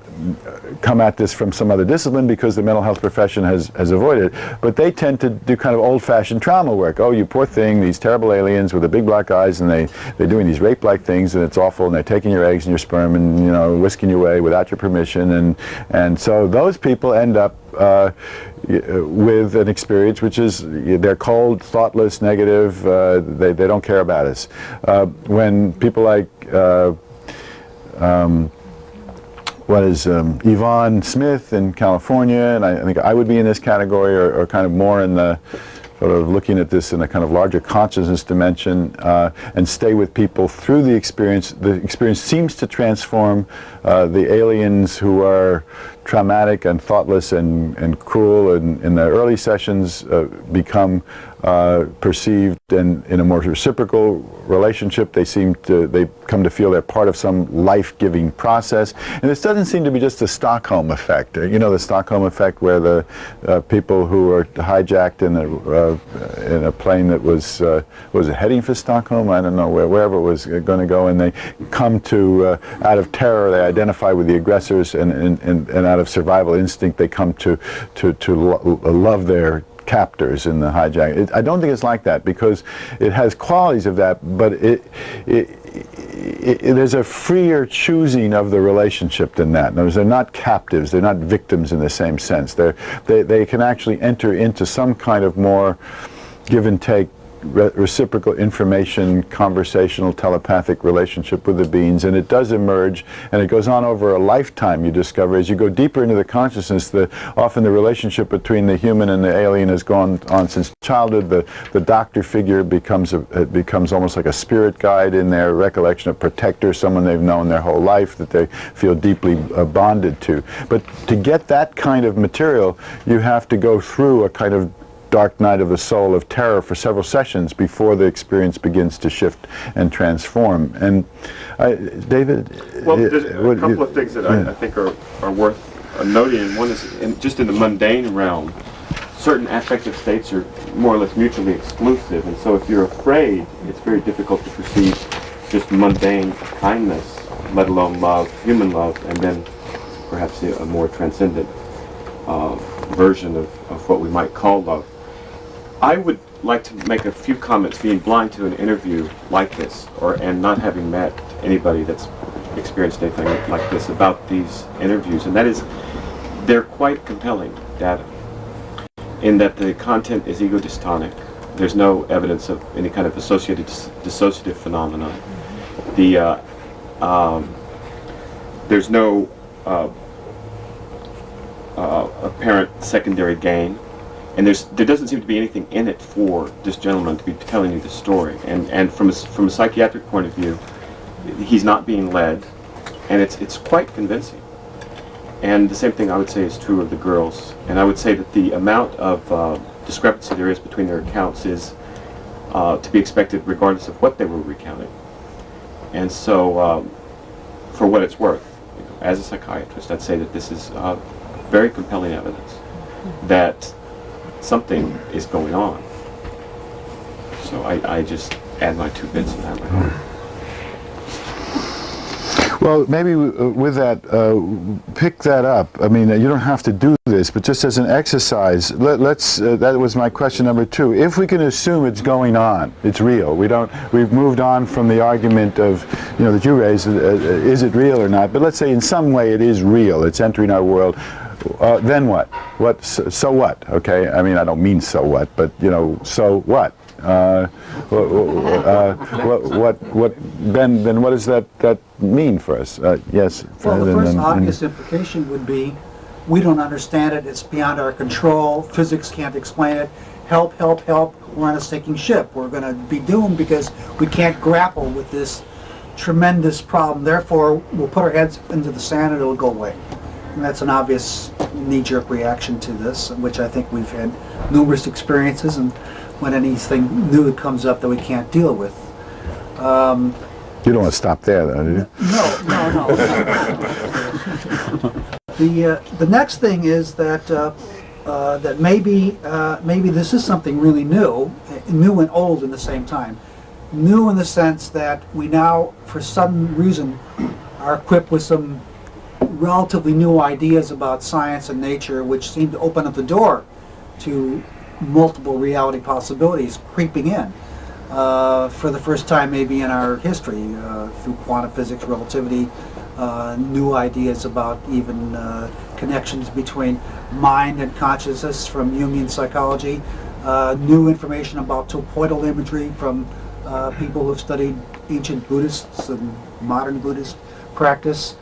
come at this from some other discipline, because the mental health profession has avoided it, but they tend to do kind of old-fashioned trauma work. Oh, you poor thing, these terrible aliens with the big black eyes, and they're doing these rape-like things, and it's awful, and they're taking your eggs and your sperm and, you know, whisking you away without your permission, and so those people end up with an experience which is, they're cold, thoughtless, negative, they don't care about us. When people like Yvonne Smith in California, and I think I would be in this category, or kind of more in the sort of looking at this in a kind of larger consciousness dimension, and stay with people through the experience. The experience seems to transform the aliens who are traumatic and thoughtless and cruel in the early sessions become perceived, and in a more reciprocal relationship they come to feel they're part of some life-giving process. And this doesn't seem to be just the Stockholm effect. You know, the Stockholm effect, where the people who are hijacked in a plane that was it heading for Stockholm? I don't know, wherever it was going to go, and they come to out of terror they identify with the aggressors, and out of survival instinct they come to love their captors in the hijack. I don't think it's like that, because it has qualities of that, but there's a freer choosing of the relationship than that. In other words, they're not captives, they're not victims in the same sense. They can actually enter into some kind of more give and take, reciprocal information, conversational, telepathic relationship with the beings, and it does emerge, and it goes on over a lifetime. You discover as you go deeper into the consciousness, often the relationship between the human and the alien has gone on since childhood. The doctor figure becomes almost like a spirit guide in their recollection, a protector, someone they've known their whole life that they feel deeply bonded to. But to get that kind of material, you have to go through a kind of dark night of the soul of terror for several sessions before the experience begins to shift and transform. And David? Well, there's a couple of things that I think are worth noting. One is just in the mundane realm, certain affective states are more or less mutually exclusive, and so if you're afraid, it's very difficult to perceive just mundane kindness, let alone love, human love, and then perhaps a more transcendent version of what we might call love. I would like to make a few comments, being blind to an interview like this, and not having met anybody that's experienced anything like this, about these interviews, and that is, they're quite compelling data, in that the content is ego-dystonic. There's no evidence of any kind of associated dissociative phenomena. There's no apparent secondary gain. And there doesn't seem to be anything in it for this gentleman to be telling you the story. And from a psychiatric point of view, he's not being led, and it's quite convincing. And the same thing I would say is true of the girls. And I would say that the amount of discrepancy there is between their accounts is to be expected regardless of what they were recounting. And so, for what it's worth, as a psychiatrist, I'd say that this is very compelling evidence that something is going on. So I just add my 2 bits in that way. Well, maybe with that, pick that up. I mean, you don't have to do this, but just as an exercise, that was my question number 2. If we can assume it's going on, it's real. We've moved on from the argument of, that you raised, is it real or not? But let's say in some way it is real. It's entering our world. Then what? So what? Okay. I mean, I don't mean so what, but so what? Then what does that mean for us? Yes. Well, the first obvious implication would be, we don't understand it. It's beyond our control. Physics can't explain it. Help! Help! Help! We're on a sinking ship. We're going to be doomed because we can't grapple with this tremendous problem. Therefore, we'll put our heads into the sand and it'll go away. And that's an obvious knee-jerk reaction to this, which I think we've had numerous experiences, and when anything new comes up that we can't deal with. You don't want to stop there, though, do you? No. The next thing is that that maybe this is something really new and old in the same time. New in the sense that we now, for some reason, are equipped with some relatively new ideas about science and nature, which seem to open up the door to multiple reality possibilities creeping in for the first time maybe in our history, through quantum physics, relativity, new ideas about even connections between mind and consciousness from Jungian psychology, new information about topoidal imagery from people who have studied ancient Buddhists and modern Buddhist practice.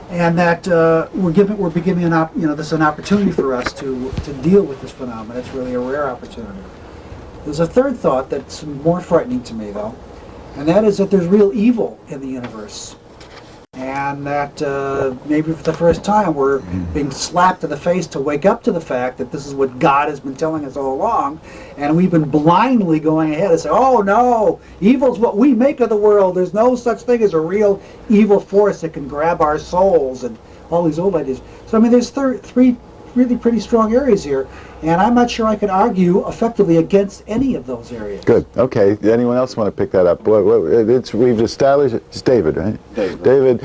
And that we're beginning this is an opportunity for us to deal with this phenomenon. It's really a rare opportunity. There's a third thought that's more frightening to me, though, and that is that there's real evil in the universe, and that maybe for the first time we're being slapped in the face to wake up to the fact that this is what God has been telling us all along, and we've been blindly going ahead and say, oh no, evil's what we make of the world. There's no such thing as a real evil force that can grab our souls, and all these old ideas. So I mean, there's three really pretty strong areas here, and I'm not sure I could argue effectively against any of those areas. Good. Okay. Anyone else want to pick that up? We've established it's David, right? David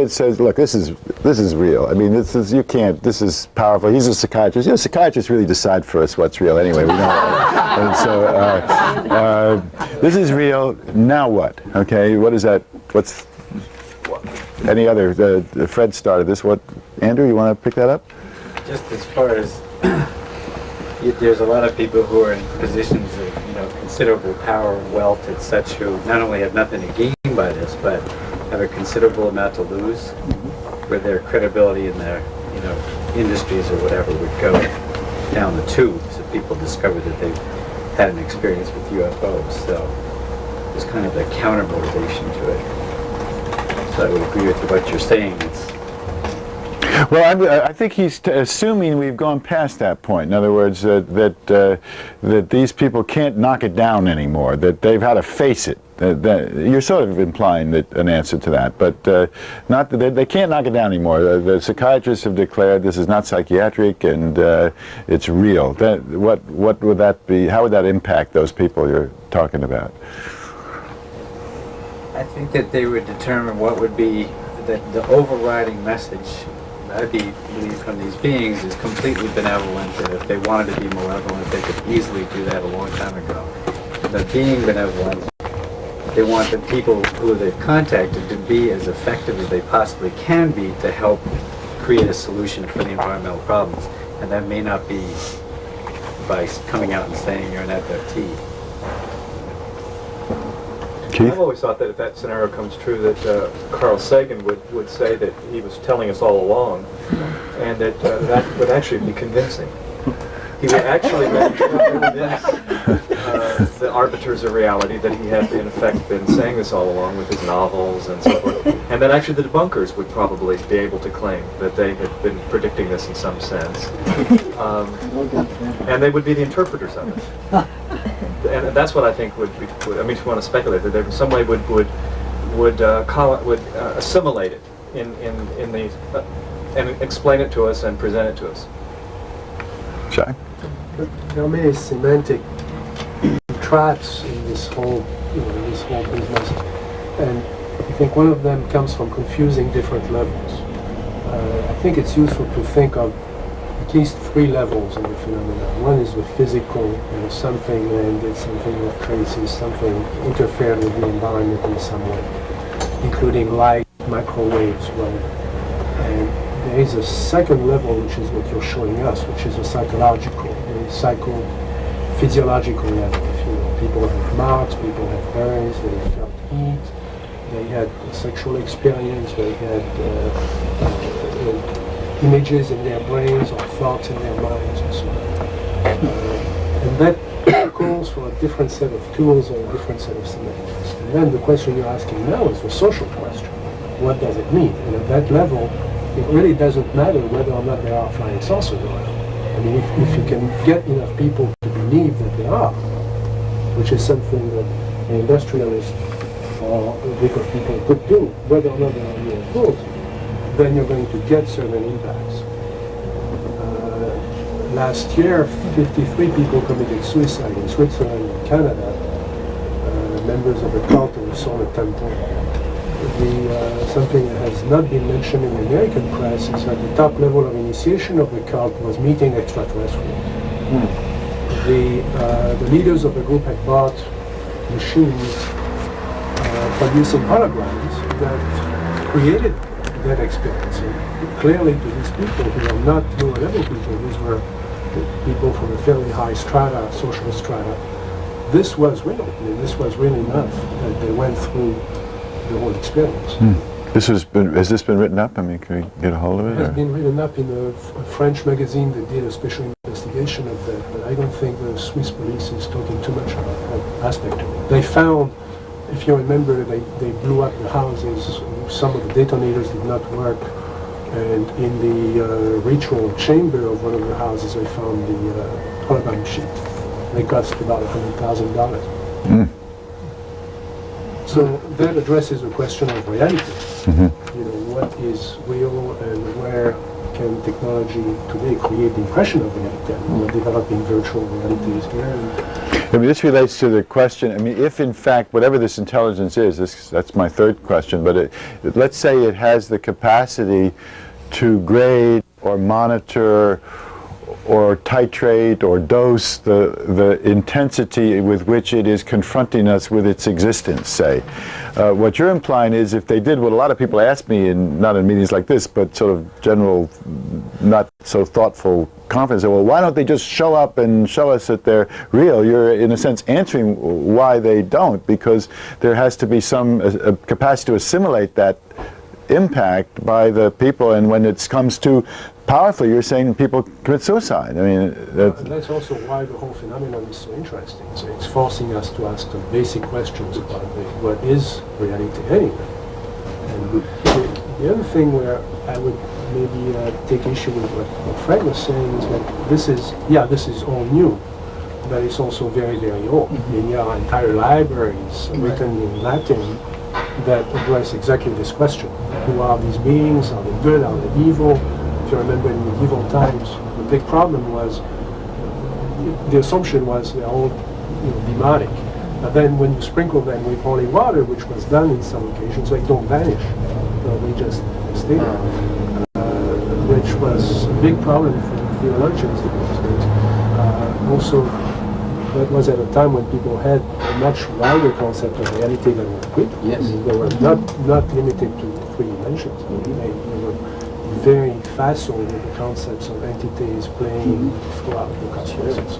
says, look, this is real. I mean, this is powerful. He's a psychiatrist. You know, psychiatrists really decide for us what's real anyway. We don't. And so this is real. Now what? Okay. What is that? What's any other? Fred started this. What? Andrew, you want to pick that up? Just as far as there's a lot of people who are in positions of considerable power and wealth and such who not only have nothing to gain by this, but have a considerable amount to lose, where their credibility in their industries or whatever would go down the tubes if people discover that they've had an experience with UFOs. So there's kind of a counter motivation to it. So I would agree with what you're saying. Well, I think he's assuming we've gone past that point. In other words, that these people can't knock it down anymore. That they've had to face it. You're sort of implying an answer to that, but not that they can't knock it down anymore. The psychiatrists have declared this is not psychiatric and it's real. What would that be? How would that impact those people you're talking about? I think that they would determine what would be the overriding message. I believe from these beings is completely benevolent, and if they wanted to be malevolent, they could easily do that a long time ago. But being benevolent, they want the people who they've contacted to be as effective as they possibly can be to help create a solution for the environmental problems. And that may not be by coming out and saying you're an abductee. Keith? I've always thought that if that scenario comes true, that Carl Sagan would say that he was telling us all along, and that that would actually be convincing. He would actually convince the arbiters of reality that he had in effect been saying this all along with his novels and so forth, and that actually the debunkers would probably be able to claim that they had been predicting this in some sense, and they would be the interpreters of it. And that's what I think would I mean, if you want to speculate, that there in some way would assimilate it in the and explain it to us and present it to us. Shai? There are many semantic traps in this whole business, and I think one of them comes from confusing different levels. I think it's useful to think of at least three levels in the phenomenon. One is the physical, something landed, something left traces, something interfered with the environment in some way, including light, microwaves, and there is a second level, which is what you're showing us, which is a psychological, psychophysiological level. If you know, people have marks, people have burns, they felt heat, they had a sexual experience, they had images in their brains or thoughts in their minds and so on. And that calls for a different set of tools or a different set of semantics. And then the question you're asking now is the social question. What does it mean? And at that level, it really doesn't matter whether or not there are flying saucers around. I mean, if you can get enough people to believe that there are, which is something that an industrialist or a group of people could do, whether or not there are UFOs, then you're going to get certain impacts. Last year, 53 people committed suicide in Switzerland and Canada, members of the cult of the Solar Temple. Something that has not been mentioned in the American press is that the top level of initiation of the cult was meeting extraterrestrials. The leaders of the group had bought machines producing holograms that created that experience. And clearly to these people who are not lower level people, these were people from a fairly high strata, social strata, this was real. I mean, this was real enough that they went through the whole experience. Has this been written up? I mean, can we get a hold of it? It has been written up in a French magazine that did a special investigation of that, but I don't think the Swiss police is talking too much about that aspect of it. They found, if you remember, they blew up the houses. Some of the detonators did not work, and in the ritual chamber of one of the houses, they found the hologram sheet. They cost about $100,000. So that addresses the question of reality. You know, what is real and where can technology today create the impression of reality? And we're developing virtual realities here. I mean, this relates to the question, I mean, if in fact, whatever this intelligence is, that's my third question, but let's say it has the capacity to grade or monitor or titrate or dose the intensity with which it is confronting us with its existence, say. What you're implying is if they did what a lot of people ask me, not in meetings like this, but sort of general, not so thoughtful conference, well, why don't they just show up and show us that they're real? You're, in a sense, answering why they don't, because there has to be some capacity to assimilate that impact by the people, and when it comes to powerfully, you're saying people commit suicide. I mean, that's also why the whole phenomenon is so interesting. So it's forcing us to ask the basic questions about what is reality anyway. And the other thing where I would maybe take issue with what Fred was saying is that this is all new, but it's also very, very old. I mean, there are entire libraries written in Latin that address exactly this question. Who are these beings? Are they good? Are they evil? If you remember in medieval times, the big problem was, the assumption was they're all demonic. But then when you sprinkle them with holy water, which was done in some occasions, they don't vanish. They just stay there. Which was a big problem for theologians in those days. Also, that was at a time when people had a much wider concept of reality than we could. Yes. I mean, they were not limited to 3 dimensions. They were very facile with the concepts of entities playing throughout the cosmos.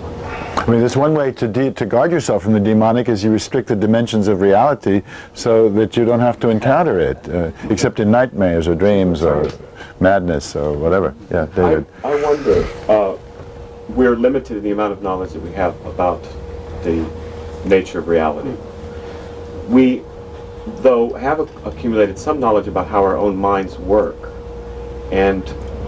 I mean, there's one way to guard yourself from the demonic is you restrict the dimensions of reality so that you don't have to encounter it, except in nightmares or dreams or madness or whatever. Yeah, David. I wonder, we're limited in the amount of knowledge that we have about the nature of reality. We, though, have accumulated some knowledge about how our own minds work, and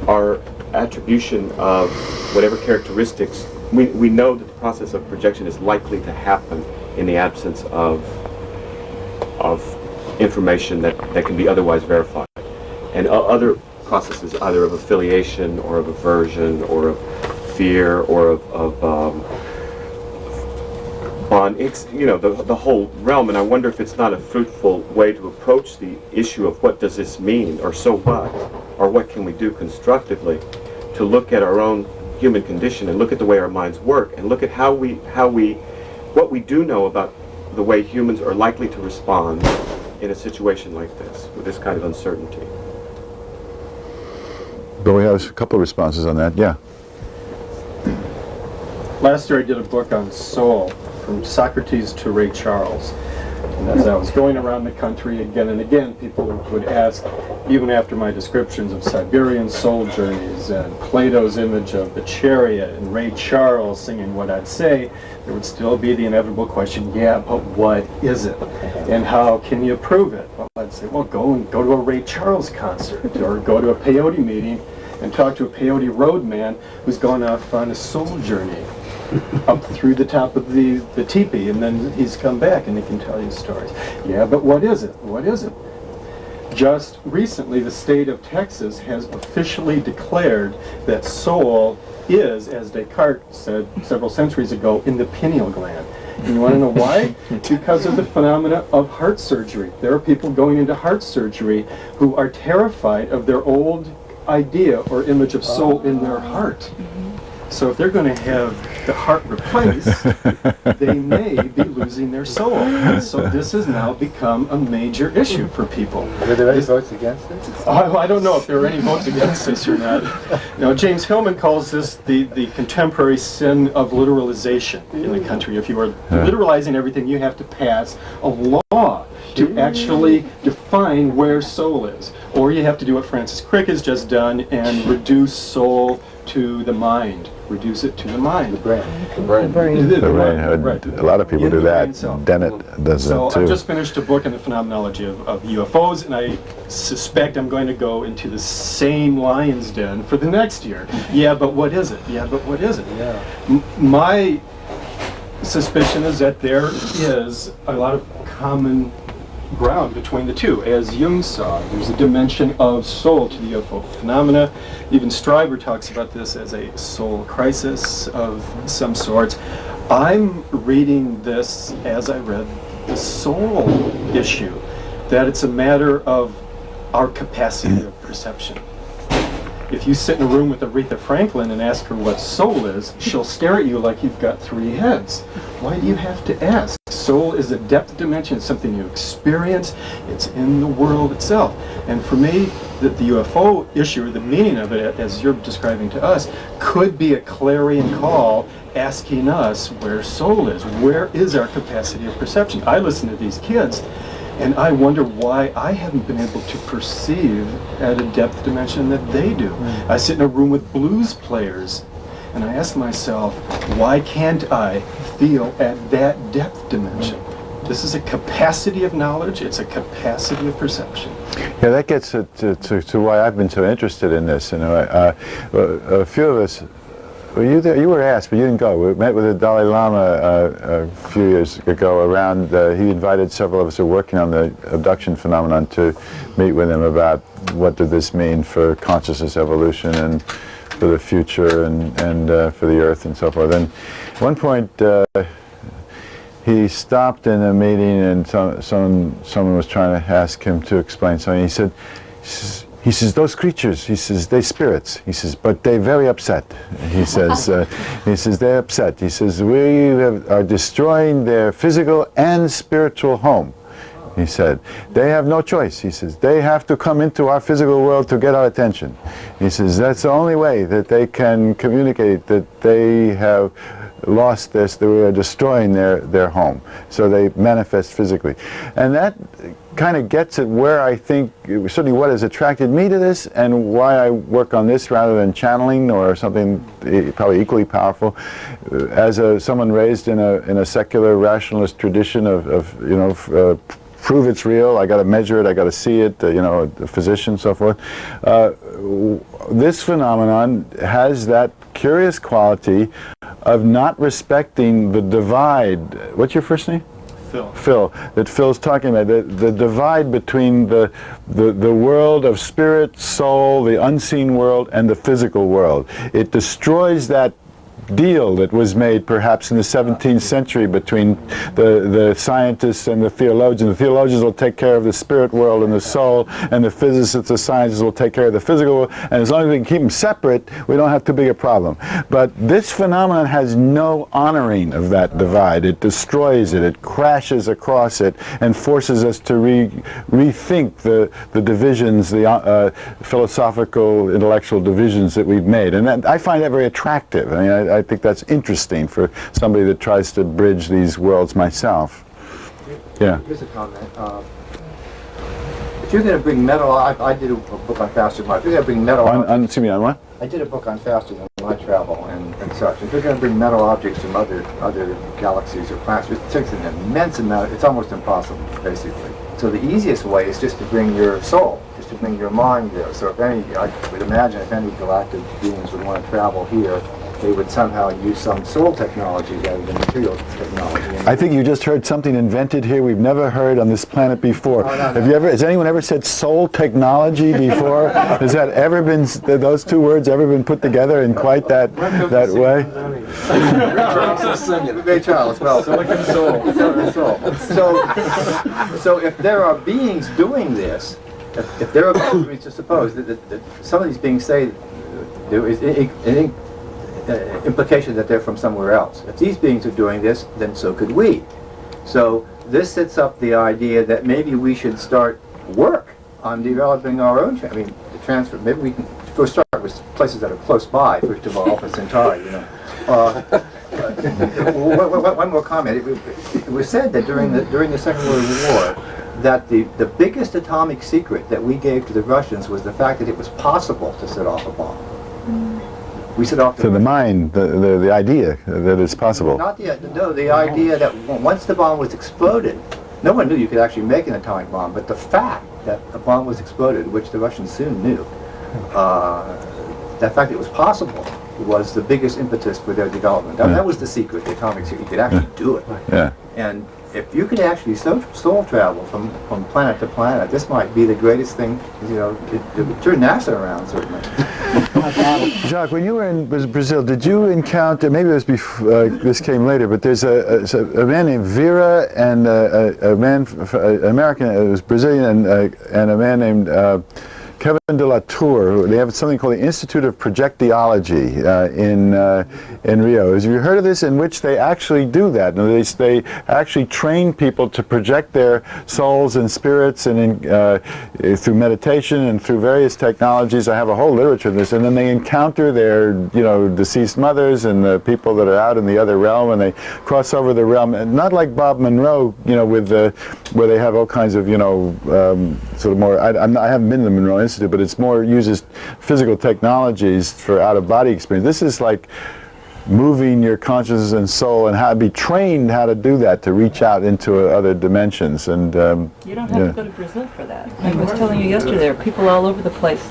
our attribution of whatever characteristics, we know that the process of projection is likely to happen in the absence of information that can be otherwise verified. And other processes, either of affiliation or of aversion or of fear or of bond, the whole realm. And I wonder if it's not a fruitful way to approach the issue of what does this mean, or so what, or what can we do constructively to look at our own human condition and look at the way our minds work and look at what we do know about the way humans are likely to respond in a situation like this, with this kind of uncertainty. But we have a couple of responses on that. Yeah. Last year I did a book on soul, from Socrates to Ray Charles. And as I was going around the country again and again, people would ask, even after my descriptions of Siberian soul journeys and Plato's image of the chariot and Ray Charles singing what I'd say, there would still be the inevitable question, yeah, but what is it? And how can you prove it? Well, I'd say, well, go to a Ray Charles concert, or go to a peyote meeting and talk to a peyote roadman who's gone off on a soul journey up through the top of the teepee, and then he's come back and he can tell you stories. Yeah, but what is it? What is it? Just recently, the state of Texas has officially declared that soul is, as Descartes said several centuries ago, in the pineal gland. And you want to know why? Because of the phenomena of heart surgery. There are people going into heart surgery who are terrified of their old idea or image of soul in their heart. So if they're going to have the heart replaced, they may be losing their soul. So this has now become a major issue for people. Were there any votes against it? I don't know if there are any votes against this or not. James Hillman calls this the contemporary sin of literalization in the country. If you are literalizing everything, you have to pass a law to actually define where soul is. Or you have to do what Francis Crick has just done and reduce soul to the mind. Reduce it to the mind. The brain. Right. A lot of people do that. Dennett does So that too. I've just finished a book on the phenomenology of UFOs, and I suspect I'm going to go into the same lion's den for the next year. Yeah, but what is it? Yeah, but what is it? Yeah. My suspicion is that there is a lot of common ground between the two. As Jung saw, there's a dimension of soul to the UFO phenomena. Even Stryber talks about this as a soul crisis of some sorts. I'm reading this as I read the soul issue, that it's a matter of our capacity of perception. If you sit in a room with Aretha Franklin and ask her what soul is, she'll stare at you like you've got three heads. Why do you have to ask? Soul is a depth dimension, it's something you experience, it's in the world itself. And for me, the UFO issue, or the meaning of it, as you're describing to us, could be a clarion call asking us where soul is. Where is our capacity of perception? I listen to these kids, and I wonder why I haven't been able to perceive at a depth dimension that they do. I sit in a room with blues players, and I ask myself, why can't I feel at that depth dimension? This is a capacity of knowledge, it's a capacity of perception. Yeah, that gets to why I've been so interested in this. You know, a few of us, well, you were asked, but you didn't go. We met with the Dalai Lama a few years ago around, he invited several of us who are working on the abduction phenomenon to meet with him about what did this mean for consciousness evolution and for the future and for the earth and so forth. And at one point, he stopped in a meeting and someone was trying to ask him to explain something. He says, those creatures, he says, they spirits. He says, but they're very upset. He says, they're upset. He says, are destroying their physical and spiritual home. He said, they have no choice. He says, they have to come into our physical world to get our attention. He says, that's the only way that they can communicate that they have lost this, that we are destroying their home. So they manifest physically. And that kind of gets at where I think, certainly what has attracted me to this and why I work on this rather than channeling or something probably equally powerful. As someone raised in a secular rationalist tradition of prove it's real, I got to measure it, I got to see it, a physician, so forth. This phenomenon has that curious quality of not respecting the divide. What's your first name? Phil, that Phil's talking about, the divide between the world of spirit, soul, the unseen world, and the physical world. It destroys that deal that was made perhaps in the 17th century between the scientists and the theologians. The theologians will take care of the spirit world and the soul, and the physicists, the scientists will take care of the physical world, and as long as we can keep them separate, we don't have too big a problem. But this phenomenon has no honoring of that divide. It destroys it, it crashes across it, and forces us to rethink the divisions, the philosophical, intellectual divisions that we've made. And I find that very attractive. I mean, I think that's interesting for somebody that tries to bridge these worlds myself. Yeah. Here's a comment. If you're going to bring metal, I did a book on faster than light. If you're going to bring metal excuse me, on what? I did a book on faster than light travel and such. If you're going to bring metal objects from other galaxies or planets, it takes an immense amount. It's almost impossible, basically. So the easiest way is just to bring your soul, just to bring your mind there. So I would imagine if any galactic beings would want to travel here, they would somehow use some soul technology rather than material technology. I think you just heard something invented here we've never heard on this planet before. Has anyone ever said soul technology before? Has that ever been, those two words ever been put together in quite that way? So if there are beings doing this, if there are beings, to suppose that some of these beings say there is an implication that they're from somewhere else. If these beings are doing this, then so could we. So this sets up the idea that maybe we should start work on developing our own, the transfer. Maybe we can first start with places that are close by, first of all, Alpha Centauri, One more comment. It was said that during the Second World War, that the biggest atomic secret that we gave to the Russians was the fact that it was possible to set off a bomb. We set off the mind, the idea that it's possible. The idea that once the bomb was exploded, no one knew you could actually make an atomic bomb, but the fact that a bomb was exploded, which the Russians soon knew, that fact it was possible was the biggest impetus for their development. That was the secret, the atomic secret. You could actually do it. Yeah. And if you could actually soul travel from planet to planet, this might be the greatest thing, you know, to turn NASA around, certainly. Jacques, when you were in Brazil, did you encounter, maybe it was before, this came later, but there's a man named Vera and a man, an American, it was Brazilian, and a man named Kevin de la Tour. They have something called the Institute of Projectiology in Rio. Have you heard of this? In which they actually do that. They actually train people to project their souls and spirits, and through meditation and through various technologies. I have a whole literature of this. And then they encounter their, you know, deceased mothers and the people that are out in the other realm, and they cross over the realm. And not like Bob Monroe, you know, with where they have all kinds of, you know, sort of more. I haven't been to the Monroe Institute, but it's more uses physical technologies for out-of-body experience. This is like moving your consciousness and soul, and how to be trained how to do that, to reach out into other dimensions. And you don't have to go to Brazil for that. I was telling you yesterday, there are people all over the place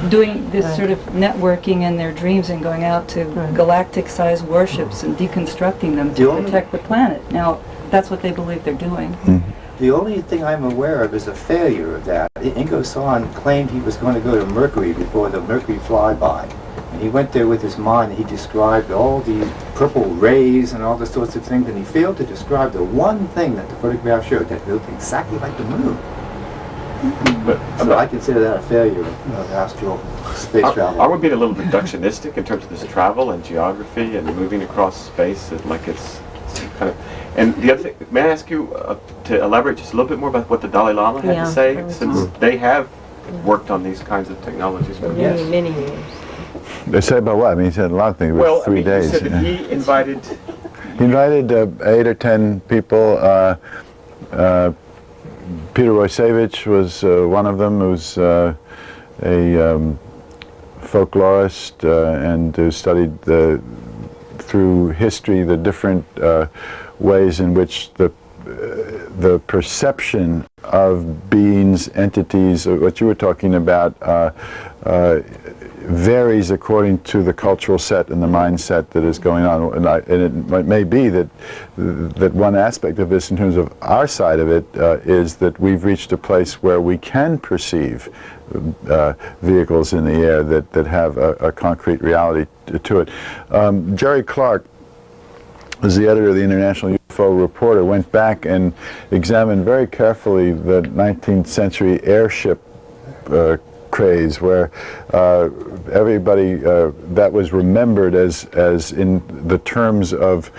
doing this sort of networking in their dreams and going out to galactic-sized warships and deconstructing them to protect the planet. Now, that's what they believe they're doing. Mm-hmm. The only thing I'm aware of is a failure of that. Ingo Swann claimed he was going to go to Mercury before the Mercury flyby. And he went there with his mind, and he described all these purple rays and all the sorts of things, and he failed to describe the one thing that the photograph showed that looked exactly like the moon. So I consider that a failure of astral space travel. Are we being a little reductionistic in terms of this travel and geography and moving across space, and like it's kind of... And the other thing, may I ask you to elaborate just a little bit more about what the Dalai Lama had to say, since they have worked on these kinds of technologies for many years. They say about what? I mean, he said a lot of things. Well, 3 days. He said that he invited... He invited 8 or 10 people. Peter Roysevich was one of them, who's a folklorist and who studied through history the different ways in which the perception of beings, entities, what you were talking about, varies according to the cultural set and the mindset that is going on. And it may be that one aspect of this, in terms of our side of it, is that we've reached a place where we can perceive vehicles in the air that have a concrete reality to it. Jerry Clark, as the editor of the International UFO Reporter, went back and examined very carefully the 19th century airship craze, where everybody that was remembered as in the terms of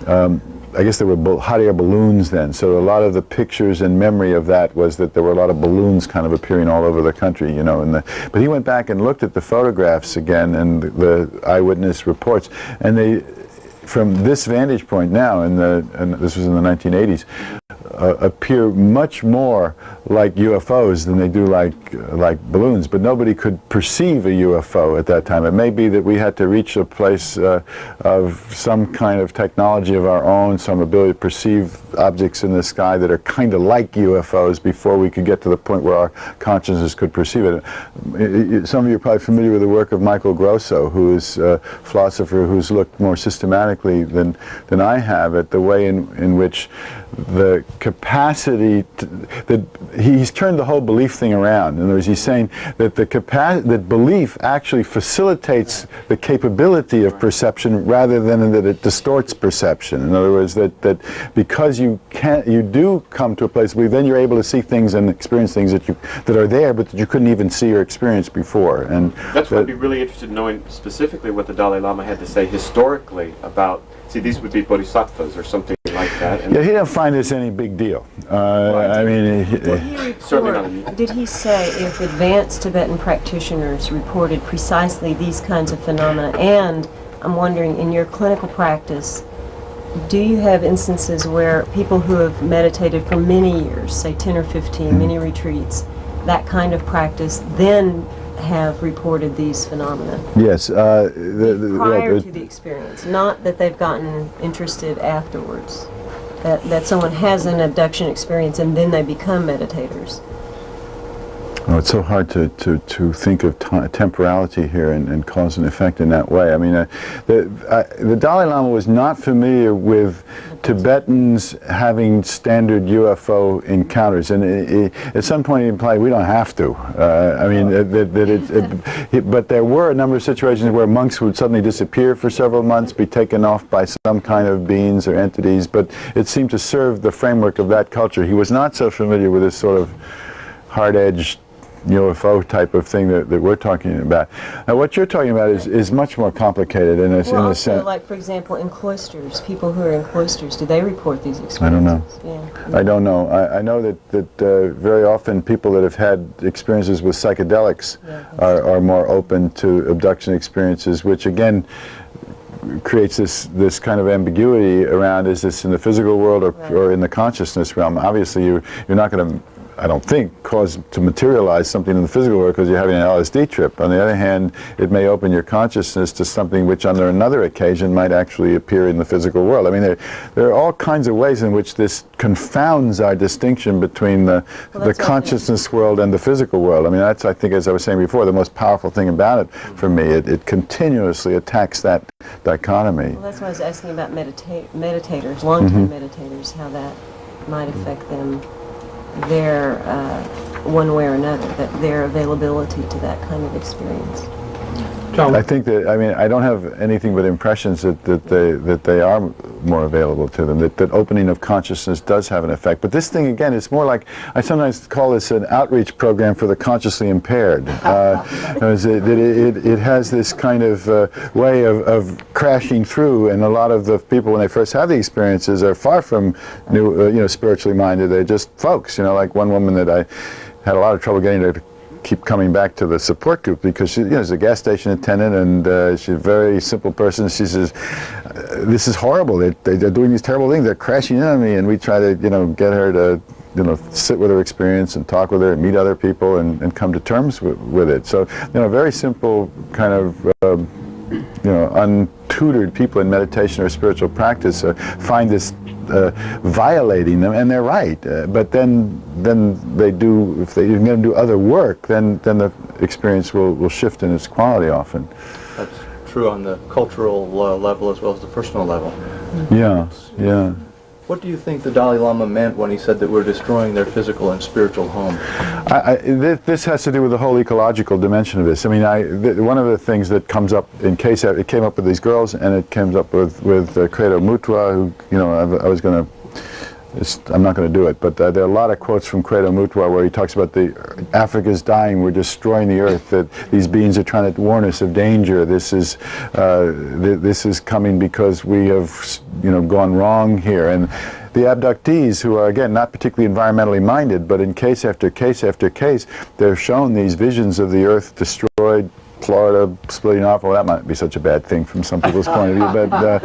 I guess there were hot air balloons then, so a lot of the pictures and memory of that was that there were a lot of balloons kind of appearing all over the country, you know. But he went back and looked at the photographs again and the eyewitness reports, and they, from this vantage point now, and this was in the 1980s, appear much more like UFOs than they do like balloons. But nobody could perceive a UFO at that time. It may be that we had to reach a place of some kind of technology of our own, some ability to perceive objects in the sky that are kind of like UFOs before we could get to the point where our consciousness could perceive it. Some of you are probably familiar with the work of Michael Grosso, who is a philosopher who's looked more systematically than I have at the way in which the capacity that he's turned the whole belief thing around. In other words, he's saying that that belief actually facilitates the capability of perception rather than that it distorts perception. In other words, that because you do come to a place where then you're able to see things and experience things that are there, but that you couldn't even see or experience before. And that's what I'd be really interested in knowing specifically what the Dalai Lama had to say historically about. See, these would be bodhisattvas or something like that. And yeah, he didn't find this any big deal. I mean, did he say if advanced Tibetan practitioners reported precisely these kinds of phenomena? And I'm wondering, in your clinical practice, do you have instances where people who have meditated for many years, say 10 or 15, many retreats, that kind of practice, then have reported these phenomena? Yes. Prior to the experience, not that they've gotten interested afterwards. That someone has an abduction experience and then they become meditators. Oh, it's so hard to think of temporality here and cause and effect in that way. I mean, the Dalai Lama was not familiar with Tibetans having standard UFO encounters, and at some point he implied we don't have to. I mean, but there were a number of situations where monks would suddenly disappear for several months, be taken off by some kind of beings or entities, but it seemed to serve the framework of that culture. He was not so familiar with this sort of hard-edged UFO type of thing that we're talking about. Now, what you're talking about is much more complicated in a sense. Like, for example, in cloisters, people who are in cloisters, do they report these experiences? I don't know. Yeah. I don't know. I know that very often people that have had experiences with psychedelics are more open to abduction experiences, which again creates this kind of ambiguity around, is this in the physical world or in the consciousness realm? Obviously, you're not going to, I don't think, cause to materialize something in the physical world because you're having an LSD trip. On the other hand, it may open your consciousness to something which under another occasion might actually appear in the physical world. I mean, there are all kinds of ways in which this confounds our distinction between the consciousness world and the physical world. I mean, that's, I think, as I was saying before, the most powerful thing about it for me. It continuously attacks that dichotomy. Well, that's why I was asking about meditators, long-term meditators, how that might affect them, their one way or another, that their availability to that kind of experience. John, I think that, I mean, I don't have anything but impressions that they are more available to them, that opening of consciousness does have an effect. But this thing, again, it's more like, I sometimes call this an outreach program for the consciously impaired. It has this kind of way of crashing through, and a lot of the people, when they first have the experiences, are far from spiritually minded. They're just folks, like one woman that I had a lot of trouble getting to keep coming back to the support group because she's a gas station attendant, and she's a very simple person. She says, "This is horrible. They're doing these terrible things. They're crashing in on me." And we try to, get her to, sit with her experience and talk with her and meet other people and come to terms with it. So, very simple kind of, untutored people in meditation or spiritual practice find this violating them, and they're right. But then they do, if they're going to do other work, then the experience will shift in its quality often. That's true on the cultural level as well as the personal level. Yeah, yeah. What do you think the Dalai Lama meant when he said that we're destroying their physical and spiritual home? This has to do with the whole ecological dimension of this. I mean, one of the things that comes up in case it came up with these girls, and it came up with Credo Mutwa, who I was going to. I'm not going to do it, but there are a lot of quotes from Credo Mutwa where he talks about Africa's dying, we're destroying the earth, that these beings are trying to warn us of danger. This is coming because we have gone wrong here. And the abductees, who are again not particularly environmentally minded, but in case after case after case, they're shown these visions of the earth destroyed, Florida splitting off. Well, that might be such a bad thing from some people's point of view, but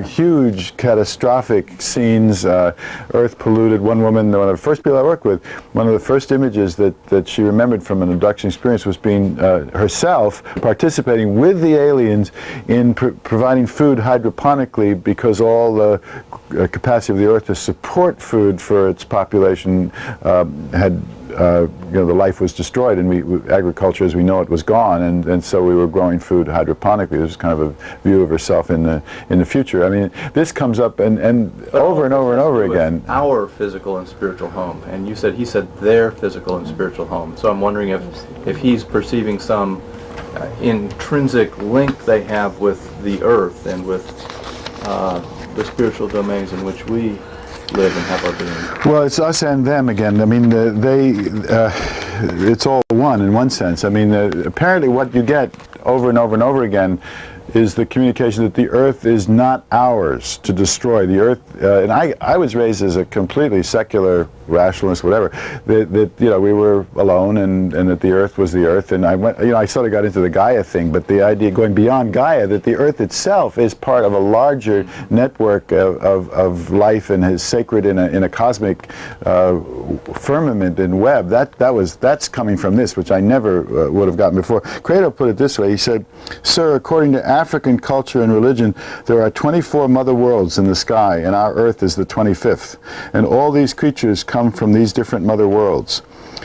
huge catastrophic scenes, earth polluted. One woman, one of the first people I worked with, one of the first images that she remembered from an abduction experience was being herself participating with the aliens in providing food hydroponically, because all the capacity of the earth to support food for its population had the life was destroyed, and agriculture as we know it was gone, and so we were growing food hydroponically. This was kind of a view of herself in the future. I mean, this comes up and over and over and over again. Our physical and spiritual home, and he said their physical and spiritual home. So I'm wondering if he's perceiving some intrinsic link they have with the earth and with the spiritual domains in which we live and have our being. Well, it's us and them again. I mean, it's all one in one sense. I mean, apparently what you get over and over and over again is the communication that the earth is not ours to destroy. The earth, and I was raised as a completely secular rationalist, whatever, that we were alone, and that the earth was the earth, and I sort of got into the Gaia thing, but the idea going beyond Gaia, that the earth itself is part of a larger network of life and is sacred in a cosmic firmament and web, that's coming from this, which I never would have gotten before. Credo put it this way, he said, "Sir, according to African culture and religion, there are 24 mother worlds in the sky, and our earth is the 25th, and all these creatures come from these different mother worlds.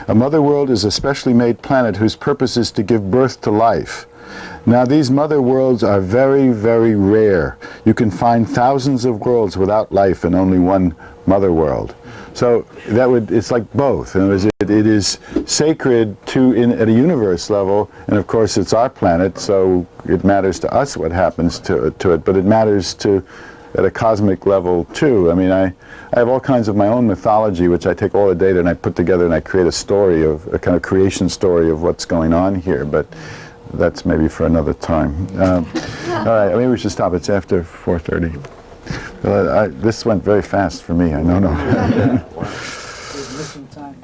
A mother world is a specially made planet whose purpose is to give birth to life. Now, these mother worlds are very, very rare. You can find thousands of worlds without life and only one mother world. So that it's like both. In other words, it is sacred at a universe level, and of course it's our planet, so it matters to us what happens to it, but it matters at a cosmic level too. I mean, I have all kinds of my own mythology, which I take all the data and I put together and I create a kind of creation story of what's going on here, but that's maybe for another time. All right, maybe we should stop. It's after 4:30. This went very fast for me, I know. We're missing time.